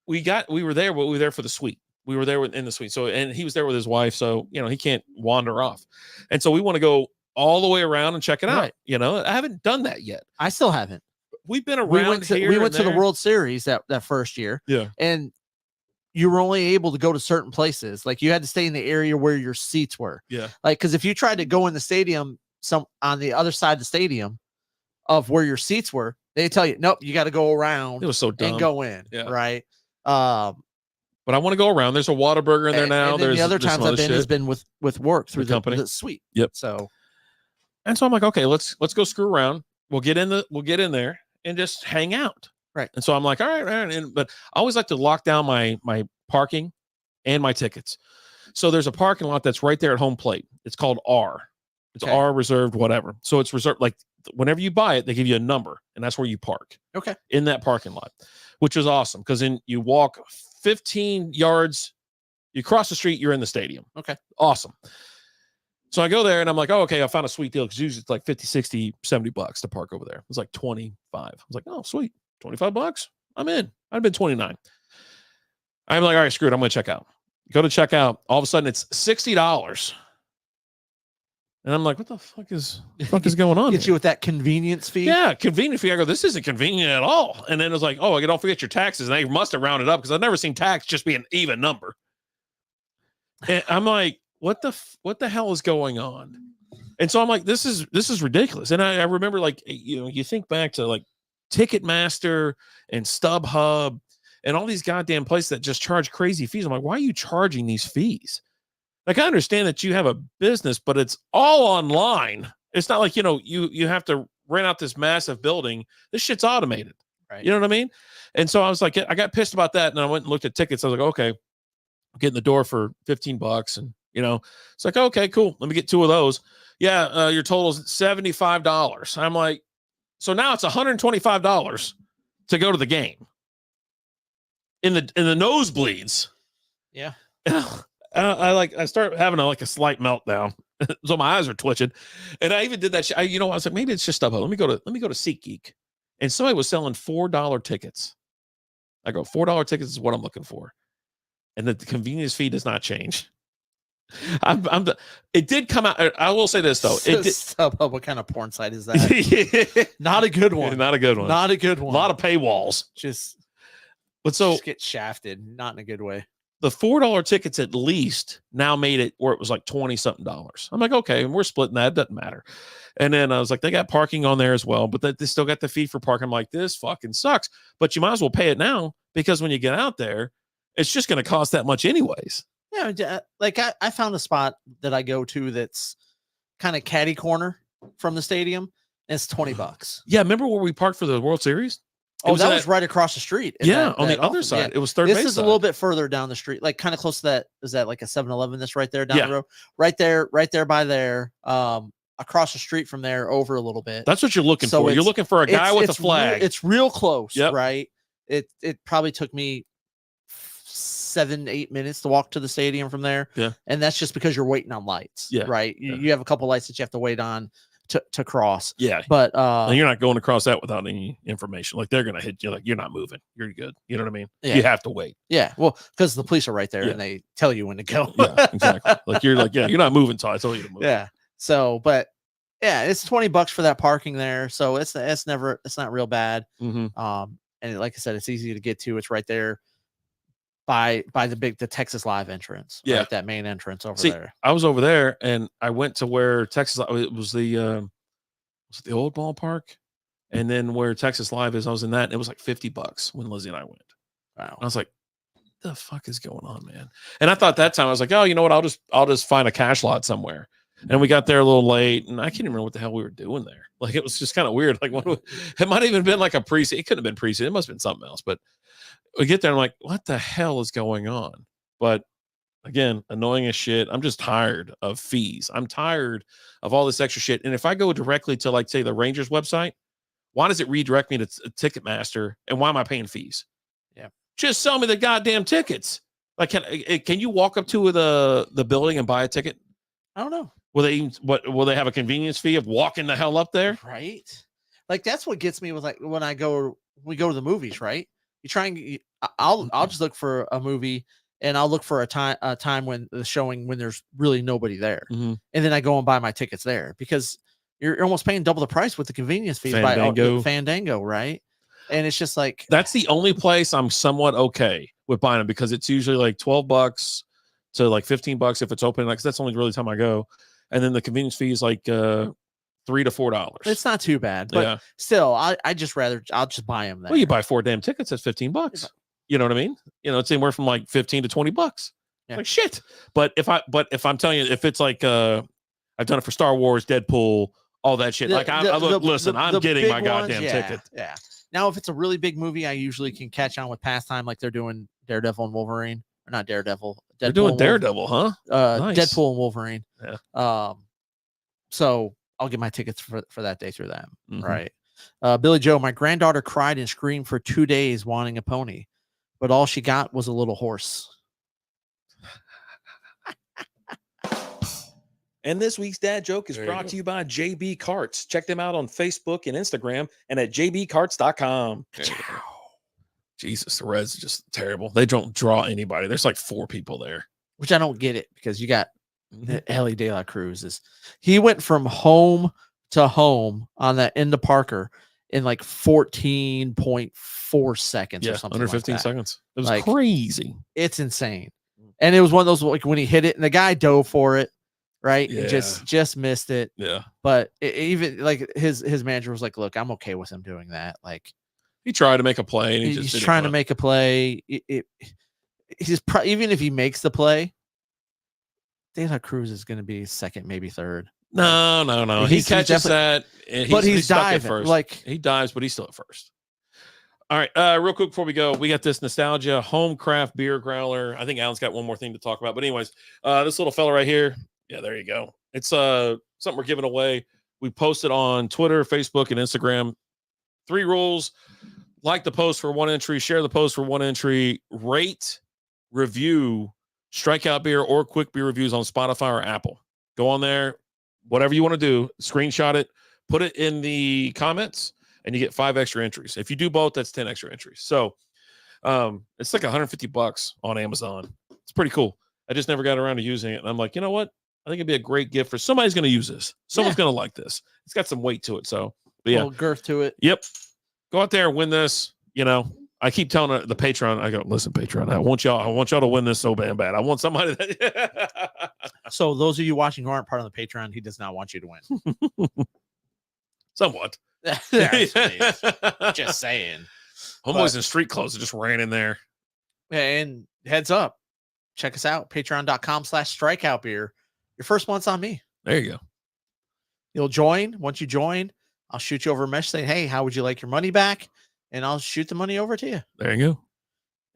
We were there, but we were there for the suite. We were there in the suite. So, and he was there with his wife. So, he can't wander off. And so we want to go all the way around and check it out. Right. I haven't done that yet. I still haven't. We've been around. We went to the World Series that first year. Yeah. And you were only able to go to certain places. Like you had to stay in the area where your seats were. Yeah. Like, cause if you tried to go in the stadium, on the other side of the stadium of where your seats were, they tell you, nope, you got to go around. It was so dumb. And go in. Yeah. Right. But I want to go around. There's a Whataburger in there now. And there's the other times I've been has been with work through the company, the suite. Yep. So, and so I'm like, okay, let's go screw around. We'll get in there and just hang out. Right. And so I'm like, all right. But I always like to lock down my parking and my tickets. So there's a parking lot that's right there at home plate. It's called R. It's R reserved, whatever. So it's reserved. Like whenever you buy it, they give you a number, and that's where you park. Okay. In that parking lot, which is awesome because then you walk 15 yards, you cross the street, you're in the stadium. Okay. Awesome. So I go there and I'm like, oh, okay, I found a sweet deal because usually it's like 50, 60, $70 to park over there. It was like 25. I was like, oh, sweet. $25. I'm in. I'd been 29. I'm like, all right, screw it. I'm going to check out. Go to check out. All of a sudden it's $60 And I'm like, what the fuck is going on? Get here? you with that convenience fee. Yeah, convenient fee. I go, this isn't convenient at all. And then it was like, oh, don't forget your taxes. And they must have rounded up because I've never seen tax just be an even number. And I'm like, what the hell is going on? And so I'm like, this is ridiculous. And I remember, like, you think back to like Ticketmaster and StubHub and all these goddamn places that just charge crazy fees. I'm like, why are you charging these fees? Like, I understand that you have a business, but it's all online. It's not like, you have to rent out this massive building. This shit's automated. Right. You know what I mean? And so I was like, I got pissed about that. And I went and looked at tickets. I was like, okay, I'm getting the door for $15. And, it's like, okay, cool. Let me get 2 of those. Yeah. Your total is $75. I'm like, so now it's $125 to go to the game in the nosebleeds. Yeah. I start having a slight meltdown. So my eyes are twitching. And I even did that. I was like, maybe it's just StubHub. Let me go to SeatGeek. And somebody was selling $4 tickets. I go, $4 tickets is what I'm looking for. And the convenience fee does not change. It did come out. I will say this though. It did. StubHub, what kind of porn site is that? Not a good one. Not a good one. Not a good one. A lot of paywalls. Just get shafted, not in a good way. The $4 tickets at least now made it where it was like $20-something. I'm like, okay, and we're splitting that. It doesn't matter. And then I was like, they got parking on there as well, but they still got the fee for parking. I'm like, this fucking sucks. But you might as well pay it now because when you get out there, it's just going to cost that much anyways. Yeah, like I found a spot that I go to that's kind of catty corner from the stadium, and it's $20. Yeah, remember where we parked for the World Series? That was right across the street. Yeah, on the other side. Yeah. It was third base. This is side. a little bit further down the street, like kind of close to that. Is that like a 7-Eleven that's right there down the road? Right there by there. Across the street from there, over a little bit. That's what you're looking for. You're looking for a guy with a flag. It's real close, right? It probably took me 7-8 minutes to walk to the stadium from there. Yeah. And that's just because you're waiting on lights. Yeah. Right. You have a couple lights that you have to wait on to cross. Yeah. But and you're not going across that without any information. Like, they're gonna hit you, like, you're not moving. You're good. You know what I mean? Yeah. You have to wait. Yeah. Well, because the police are right there and they tell you when to go. Yeah, exactly. Like, you're not moving until I tell you to move. Yeah. So, but yeah, it's $20 for that parking there. So it's not real bad. Mm-hmm. And like I said, it's easy to get to. It's right there by the Texas Live entrance. Yeah. Right, that main entrance over there. I was over there and I went to where Texas, it was the old ballpark. And then where Texas Live is, I was in that. And it was like $50 when Lizzie and I went. Wow. I was like, what the fuck is going on, man? And I thought that time, I was like, oh, you know what? I'll just find a cash lot somewhere. And we got there a little late, and I can't even remember what the hell we were doing there. Like, it was just kind of weird. Like, it might have even been like a preseason. It couldn't have been preseason. It must have been something else. But we get there, and I'm like, what the hell is going on? But again, annoying as shit. I'm just tired of fees. I'm tired of all this extra shit. And if I go directly to, like, say, the Rangers website, why does it redirect me to Ticketmaster? And why am I paying fees? Yeah. Just sell me the goddamn tickets. Like, can you walk up to the building and buy a ticket? I don't know. Will they have a convenience fee of walking the hell up there? Right. Like, that's what gets me with, like, when we go to the movies, right? You try and I'll just look for a movie and I'll look for a time when the showing when there's really nobody there. Mm-hmm. And then I go and buy my tickets there because you're almost paying double the price with the convenience fees Fandango. by Fandango, right? And it's just like, that's the only place I'm somewhat okay with buying them because it's usually like $12 to like $15 if it's open. Like, that's the only really time I go. And then the convenience fee is like $3 to $4. It's not too bad, but still, I'll just buy them there. Well, you buy 4 damn tickets, that's $15. You know what I mean? It's anywhere from like $15 to $20. Yeah. Like, shit. But if I'm telling you, if it's like I've done it for Star Wars, Deadpool, all that shit. I'm getting my goddamn ticket. Yeah. Now, if it's a really big movie, I usually can catch on with pastime, like they're doing Daredevil and Wolverine. Or not Daredevil. They're doing Daredevil, huh? Nice. Deadpool and Wolverine. Yeah. So I'll get my tickets for that day through them. Mm-hmm. Right. Billy Joe, my granddaughter cried and screamed for 2 days wanting a pony, but all she got was a little horse. And this week's dad joke is brought to you by JB Carts. Check them out on Facebook and Instagram and at jbcarts.com. Jesus, the Reds are just terrible. They don't draw anybody. There's like 4 people there. Which I don't get it because you got Ellie De La Cruz he went from home to home on that into Parker in like 14.4 seconds or something under like 15 that. seconds. It was Like, crazy. It's insane. And it was one of those, like, when he hit it and the guy dove for it, right? Yeah. And just missed it. Yeah. But even like his manager was like, look, I'm okay with him doing that. Like, he tried to make a play and he's trying to make a play. Even if he makes the play, De La Cruz is going to be second, maybe third. No. He catches that, but he's stuck diving. at first. Like, he dives, but he's still at first. All right, real quick before we go, we got this nostalgia home craft beer growler. I think Alan's got one more thing to talk about, but anyways, this little fella right here. Yeah, there you go. It's something we're giving away. We posted on Twitter, Facebook, and Instagram. 3 rules: like the post for 1 entry, share the post for 1 entry, rate, review Strikeout beer or quick beer reviews on Spotify or Apple. Go on there, whatever you want to do, screenshot it, put it in the comments, and you get 5 extra entries. If you do both, that's 10 extra entries. So it's like $150 on Amazon. It's pretty cool. I just never got around to using it. And I'm like, you know what? I think it'd be a great gift for somebody's going to use this. Someone's going to like this. It's got some weight to it. So, but yeah, a little girth to it. Yep. Go out there and win this. You know, I keep telling the Patreon, I go, listen, Patreon, I want y'all to win this so bad. I want somebody that. So those of you watching who aren't part of the Patreon, he does not want you to win. Somewhat. Just saying. Homeboys in street clothes just ran in there. And heads up, check us out. Patreon.com/strikeout beer. Your first month's on me. There you go. You'll join. Once you join, I'll shoot you over a message saying, hey, how would you like your money back? And I'll shoot the money over to you. There you go.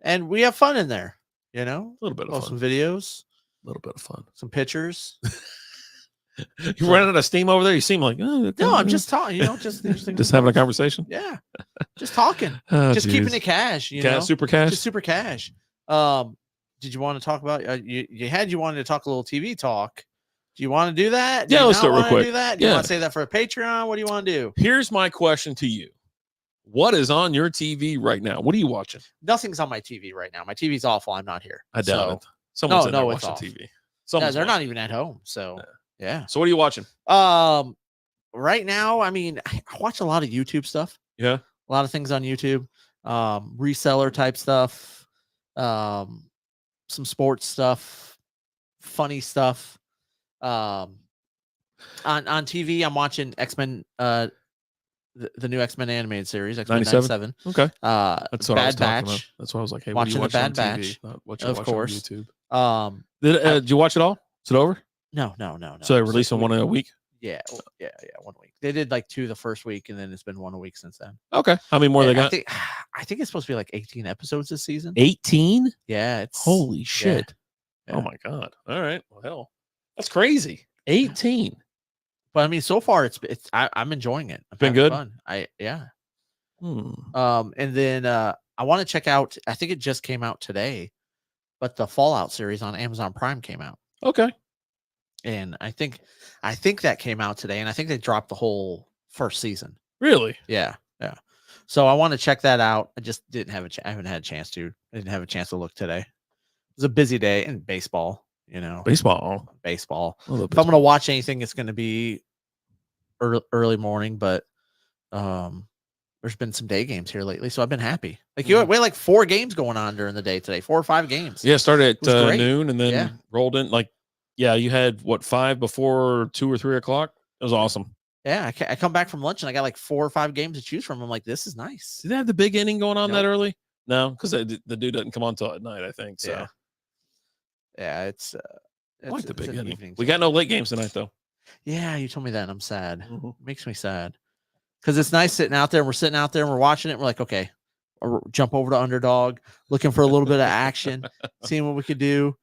And we have fun in there. You know, a little bit of fun. Some videos, a little bit of fun, some pictures. You running out of steam over there? You seem like, no, I'm just talking, you know, just having a conversation. Yeah. Just talking. Just keeping it cash, you know, super cash. Just super cash. Did you want to talk about you wanted to talk a little TV talk? Do you want to do that? Yeah, let's do it real quick. Do that? Do you want to say that for a Patreon? What do you want to do? Here's my question to you. What is on your TV right now? What are you watching? Nothing's on my TV right now. My TV's awful. I'm not here. I doubt it. Someone's in there watching TV. They're not even at home. So yeah. So what are you watching? Right now, I mean, I watch a lot of YouTube stuff. Yeah. A lot of things on YouTube. Reseller type stuff. Some sports stuff. Funny stuff. On TV, I'm watching X-Men. The new X-Men animated series, X-Men 97. Okay. That's what I was talking about. That's why I was like, hey, watching the Bad Batch. Of course. On YouTube. Did you watch it all? Is it over? No. So they released one a week? Yeah. 1 week. They did like 2 the first week, and then it's been 1 a week since then. Okay. How many more they got? I think it's supposed to be like 18 episodes this season. 18? Yeah. Holy shit. Yeah. Oh my God. All right. Well, hell, that's crazy. 18. But I mean, so far I'm enjoying it. It's been good. Fun. And then I want to check out. I think it just came out today, but the Fallout series on Amazon Prime came out. Okay. And I think that came out today, and I think they dropped the whole first season. Really? Yeah. So I want to check that out. I just didn't have I haven't had a chance to. I didn't have a chance to look today. It was a busy day in baseball. You know, baseball. If I'm going to watch anything, it's going to be early morning, but there's been some day games here lately, so I've been happy. Like we had like 4 games going on during the day today, 4 or 5 games. Yeah, started at noon and then rolled in. Like, yeah, you had 5 before 2 or 3 o'clock. It was awesome. Yeah, I come back from lunch and I got like 4 or 5 games to choose from. I'm like, this is nice. Did they have the big inning going on that early? No, because the dude doesn't come on till at night, I think. So. Yeah, it's I like the big inning. We got no late games tonight, though. Yeah, you told me that, and I'm sad. Mm-hmm. It makes me sad because it's nice sitting out there. And we're sitting out there and we're watching it. And we're like, okay, jump over to Underdog, looking for a little bit of action, seeing what we could do.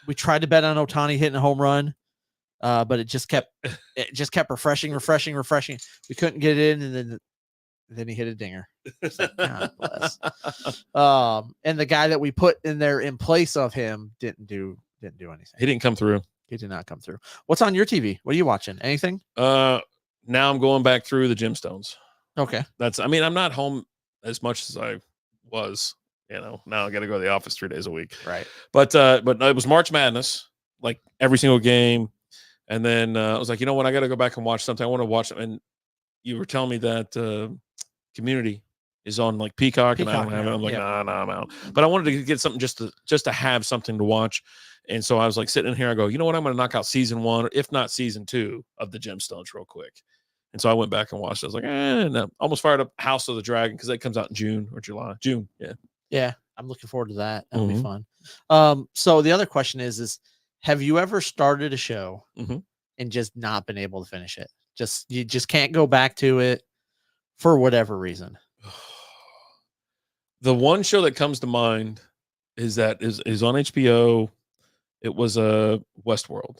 We tried to bet on Ohtani hitting a home run, but it just kept refreshing. We couldn't get it in, and then he hit a dinger. Like, God bless. And the guy that we put in there in place of him didn't do anything. He didn't come through. He did not come through. What's on your TV? What are you watching? Anything? Now I'm going back through the Gemstones. Okay. I'm not home as much as I was, you know. Now I got to go to the office 3 days a week. Right. But it was March Madness. like every single game. And then I was like, you know what? I got to go back and watch something. I want to watch. And you were telling me that Community is on like Peacock, and I don't have it. I'm like, nah, I'm out. But I wanted to get something just to have something to watch. And so I was like sitting in here. I go, you know what? I'm going to knock out season 1, if not season 2 of the Gemstones real quick. And so I went back and watched it. I was like, and I almost fired up House of the Dragon because that comes out in June or July. June, yeah. Yeah, I'm looking forward to that. That'll be fun. So the other question is have you ever started a show and just not been able to finish it? You just can't go back to it for whatever reason. The one show that comes to mind is on HBO. It was Westworld.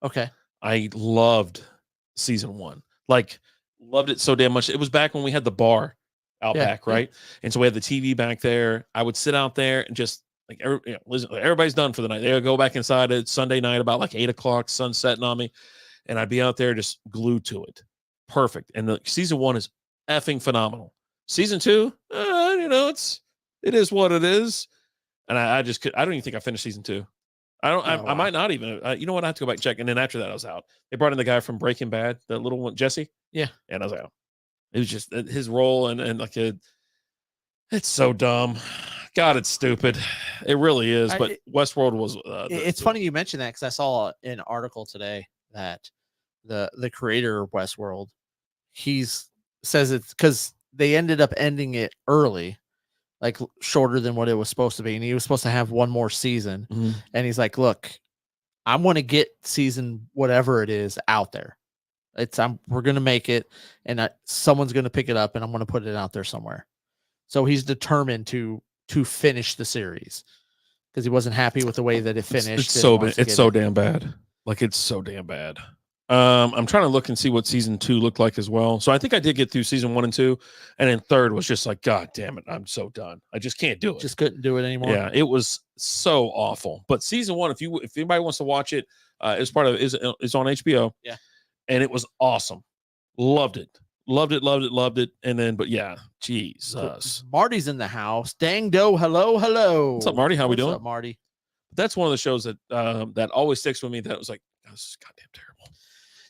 Okay. I loved season 1. Like, loved it so damn much. It was back when we had the bar out back, right? And so we had the TV back there. I would sit out there and just like, everybody's done for the night. They would go back inside at Sunday night about like 8:00, sun setting on me, and I'd be out there just glued to it. Perfect. And the season 1 is effing phenomenal. Season 2, it is what it is. And I don't even think I finished season 2. I might not even. You know what? I have to go back and check. And then after that, I was out. They brought in the guy from Breaking Bad, the little one, Jesse. Yeah. And I was out. It was just his role and like it's so dumb. God, it's stupid. It really is. But Westworld was. It's funny you mentioned that because I saw an article today that the creator of Westworld, says it's because they ended up ending it early, like shorter than what it was supposed to be. And he was supposed to have one more season. And he's like, look, I want to get season whatever it is out there. We're going to make it, and someone's going to pick it up, and I'm going to put it out there somewhere. So he's determined to finish the series because he wasn't happy with the way that it finished. It's so damn bad. Like, it's so damn bad. I'm trying to look and see what season 2 looked like as well. So I think I did get through season 1 and 2, and then third was just like, God damn it, I'm so done. I just can't do it. Just couldn't do it anymore. Yeah, it was so awful. But season 1, if anybody wants to watch it, it's on HBO. Yeah, and it was awesome. Loved it. And then, but yeah, Jesus. Marty's in the house. Dang do, hello. What's up, Marty? How we doing? What's up, Marty? That's one of the shows that always sticks with me. That was like, oh, this is goddamn terrible.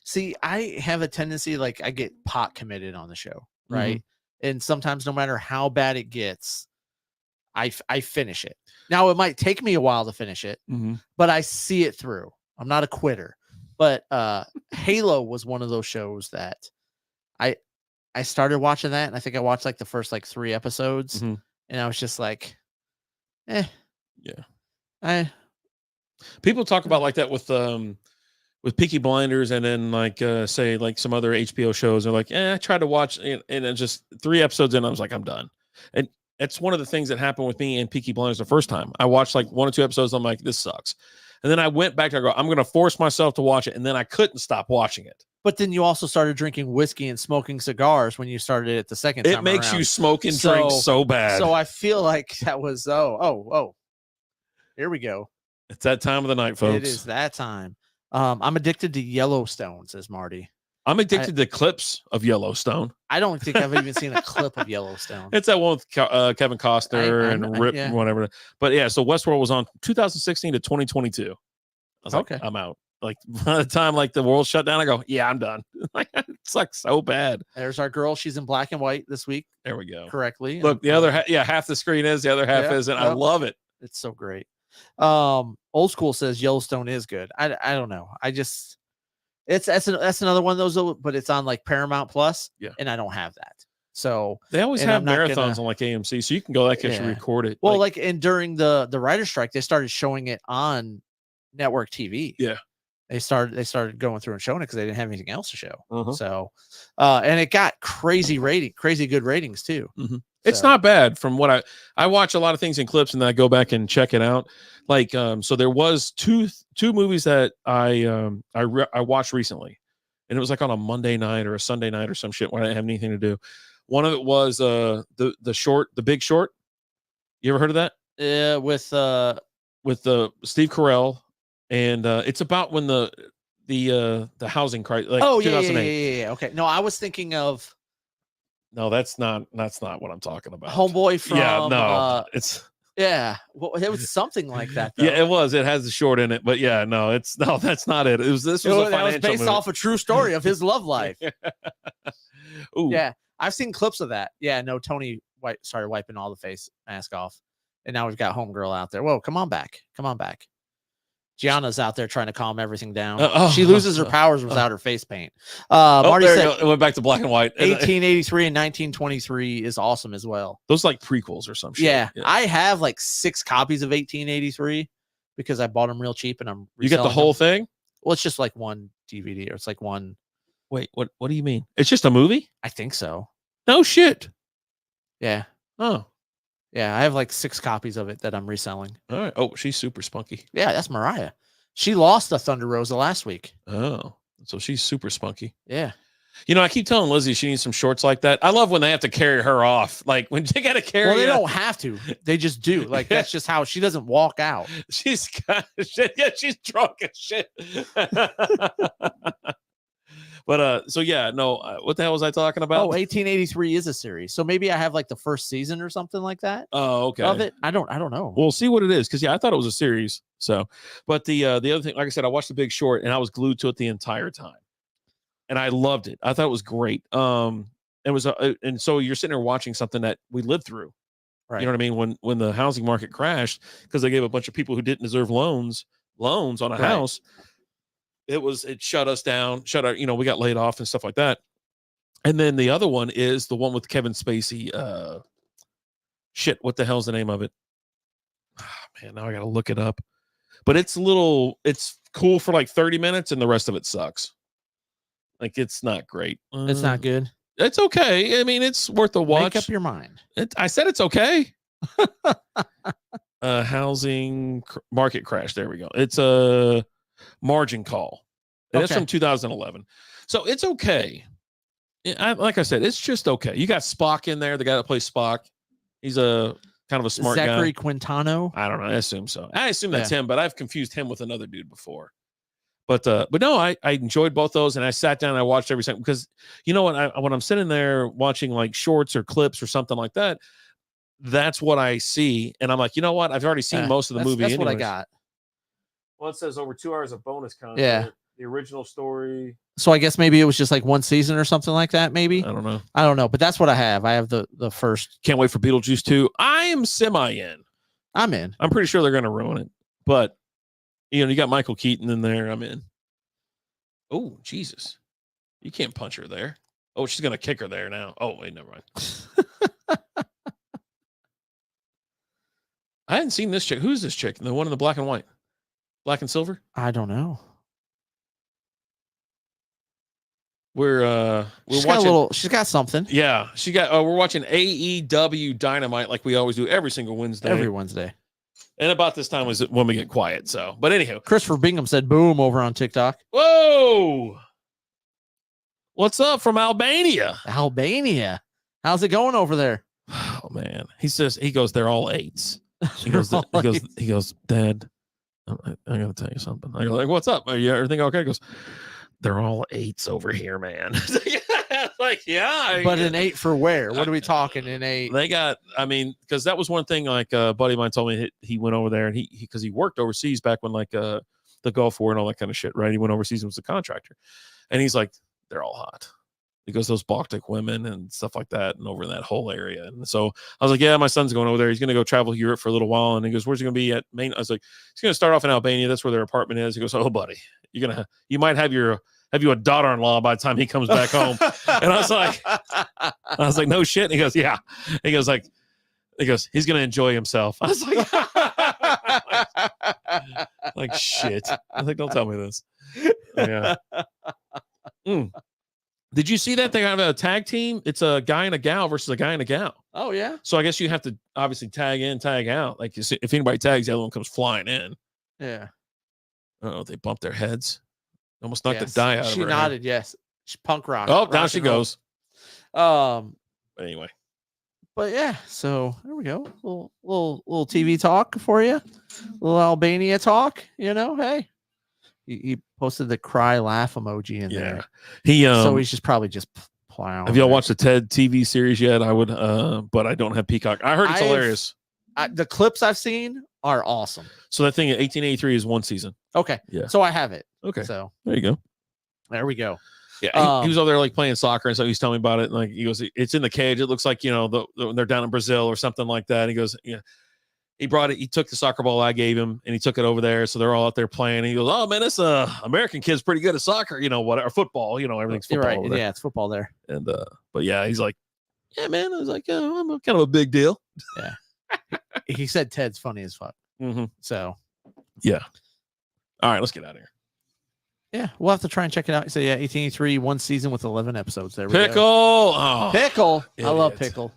See, I have a tendency, like, I get pot committed on the show, right? And sometimes, no matter how bad it gets, I finish it. Now, it might take me a while to finish it, but I see it through. I'm not a quitter. But Halo was one of those shows that I started watching that, and I think I watched like the first 3 episodes, and I was just like, yeah. People talk about like that with Peaky Blinders, and then say like some other HBO shows. They're like, I tried to watch, and it's just 3 episodes in, I was like, I'm done. And it's one of the things that happened with me in Peaky Blinders the first time. I watched like 1 or 2 episodes. I'm like, this sucks. And then I went back and I go, I'm going to force myself to watch it. And then I couldn't stop watching it. But then you also started drinking whiskey and smoking cigars when you started it the second time. It makes you smoke and drink so bad. So I feel like that was, here we go. It's that time of the night, folks. It is that time. I'm addicted to Yellowstone, says Marty. I'm addicted to clips of Yellowstone. I don't think I've even seen a clip of Yellowstone. It's that one with Kevin Costner and Rip and whatever. But yeah, so Westworld was on 2016 to 2022. I was like, I'm out. Like, by the time the world shut down, I go, yeah, I'm done. It's like so bad. There's our girl. She's in black and white this week. There we go. Correctly. Look, the other half the screen is, the other half isn't. I love it. It's so great. Old School says Yellowstone is good. I don't know. That's another one of those, but it's on Paramount Plus, and I don't have that. So they always have marathons on AMC, so you can go actually record it. Well, and during the writer's strike, they started showing it on network TV. Yeah, they started going through and showing it because they didn't have anything else to show. So, and it got crazy good ratings too. It's not bad from what I watch a lot of things in clips, and then I go back and check it out. So there was two movies that I watched recently, and it was on a Monday night or a Sunday night or some shit when I didn't have anything to do. One of it was the Big Short. You ever heard of that? Yeah, with Steve Carell, and it's about when the housing crisis. 2008. Yeah. Okay, no, I was thinking of. No, that's not what I'm talking about. Homeboy from it's Yeah, well, it was something like that. Though. Yeah, it was. It has the short in it, but yeah, no, that's not it. This was a that was financial based movie. off a true story of his love life. Ooh. Yeah, I've seen clips of that. Yeah, no, Tony started wiping all the face mask off, and now we've got homegirl out there. Whoa, come on back. Gianna's out there trying to calm everything down. She loses her powers without her face paint. Marty said it went back to black and white. 1883 and 1923 is awesome as well. Those like prequels or some shit. Yeah, I have like 6 copies of 1883 because I bought them real cheap, and you get the whole thing. Well, it's just like one DVD, or it's like one. Wait, what do you mean? It's just a movie? I think so. No shit. Yeah. Oh. Yeah, I have like 6 copies of it that I'm reselling. All right. Oh, she's super spunky. Yeah, that's Mariah. She lost the Thunder Rosa last week. Oh, so she's super spunky. Yeah. You know, I keep telling Lizzie she needs some shorts like that. I love when they have to carry her off. Like when they got to carry. Well, they don't have to. They just do. Like that's just how she doesn't walk out. She's got shit. Yeah, she's drunk as shit. But so yeah, no. What the hell was I talking about? Oh, 1883 is a series, so maybe I have like the first season or something like that. Oh, okay. Of it, I don't know. We'll see what it is because yeah, I thought it was a series. So, but the other thing, like I said, I watched The Big Short and I was glued to it the entire time, and I loved it. I thought it was great. It was and so you're sitting there watching something that we lived through. Right. You know what I mean? When the housing market crashed because they gave a bunch of people who didn't deserve loans on a house. It shut us down, we got laid off and stuff like that. And then the other one is the one with Kevin Spacey. What the hell's the name of it? Oh, man, now I gotta look it up. But it's cool for like 30 minutes and the rest of it sucks. Like it's not great. It's not good. It's okay. I mean, it's worth a watch. Make up your mind. I said it's okay. Housing market crash. There we go. It's a Margin Call. And it's from 2011. So it's okay. Like I said, it's just okay. You got Spock in there, the guy that plays Spock. He's a kind of a smart Zachary guy. Quintano. I don't know. I assume so. I assume that's him, but I've confused him with another dude before. But no, I enjoyed both those, and I sat down and I watched every second because you know what? When I'm sitting there watching like shorts or clips or something like that, that's what I see, and I'm like, you know what? I've already seen most of the movie. That's what I got. Well, it says over 2 hours of bonus content. Yeah. The original story. So I guess maybe it was just like one season or something like that. Maybe I don't know. But that's what I have. I have the first. Can't wait for Beetlejuice 2. I am semi in. I'm in. I'm pretty sure they're going to ruin it, but you got Michael Keaton in there. I'm in. Oh Jesus, you can't punch her there. Oh, she's going to kick her there now. Oh wait, never mind. I hadn't seen this chick. Who's this chick? The one in the black and white, black and silver. I don't know. We're watching. She's got something. Yeah, she got. We're watching AEW Dynamite like we always do every single Wednesday. Every Wednesday. And about this time was when we get quiet. So, but anyhow, Christopher Bingham said "boom" over on TikTok. Whoa! What's up from Albania? Albania. How's it going over there? Oh man, he goes. They're all 8s. He goes. Dad, I gotta tell you something. I go like, what's up? Are you everything okay? He goes. They're all 8s over here, man. Like, yeah. But an 8 for where? What are we talking? An 8? They got, because that was one thing, like a buddy of mine told me he went over there and because he worked overseas back when like the Gulf War and all that kind of shit, right? He went overseas and was a contractor. And he's like, they're all hot. He goes, those Baltic women and stuff like that, and over in that whole area. And so I was like, yeah, my son's going over there. He's going to go travel Europe for a little while. And he goes, where's he going to be at Maine? I was like, he's going to start off in Albania. That's where their apartment is. He goes, oh, buddy, you might have you a daughter-in-law by the time he comes back home. And I was like, no shit. And he goes, yeah. He goes, he's going to enjoy himself. I was like, shit. I was like, don't tell me this. Yeah. Did you see that they have a tag team? It's a guy and a gal versus a guy and a gal. Oh yeah. So I guess you have to obviously tag in, tag out. Like if anybody tags, the other one comes flying in. Yeah. Oh, they bumped their heads. Almost knocked the die out of her. She nodded, yes. She's punk rock. Oh, now she goes. Anyway. But yeah, so there we go. Little TV talk for you. Little Albania talk. Hey. He posted the cry laugh emoji in there. So he's probably just plowing. Have y'all watched the TED TV series yet? I would, but I don't have Peacock. I heard it's hilarious. The clips I've seen are awesome. So that thing in 1883 is one season. Okay. Yeah. So I have it. Okay. So there you go. there we go. Yeah. He was over there like playing soccer. And so he's telling me about it. And like, he goes, it's in the cage. It looks like, they're down in Brazil or something like that. And he goes, yeah. He brought it. He took the soccer ball I gave him and he took it over there. So they're all out there playing. And he goes, oh man, this American kid's pretty good at soccer, or football, everything's football. Right. Over there. Yeah. It's football there. And, but yeah, he's like, yeah, man. I was like, I'm kind of a big deal. Yeah. He said Ted's funny as fuck. Mm-hmm. So, yeah. All right, let's get out of here. Yeah, we'll have to try and check it out. So, yeah, 1883, one season with 11 episodes. There we Pickle. go. Oh, Pickle. idiot. I love Pickle.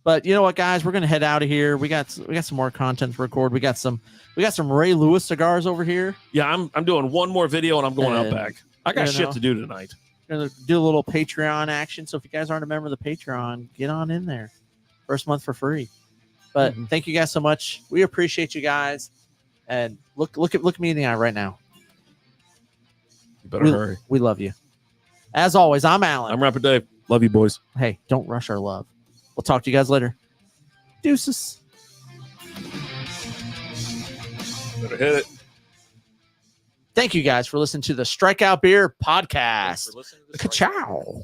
But you know what, guys? We're gonna head out of here. We got some more content to record. We got some Ray Lewis cigars over here. Yeah, I'm doing one more video and I'm going out back. I got shit know, to do tonight. We're gonna do a little Patreon action. So if you guys aren't a member of the Patreon, get on in there. First month for free. But thank you guys so much. We appreciate you guys. And look at me in the eye right now. You better hurry. We love you. As always, I'm Alan. I'm Rapper Dave. Love you, boys. Hey, don't rush our love. We'll talk to you guys later. Deuces. Better hit it. Thank you guys for listening to the Strikeout Beer Podcast. Thanks for listening to the Ka-chow.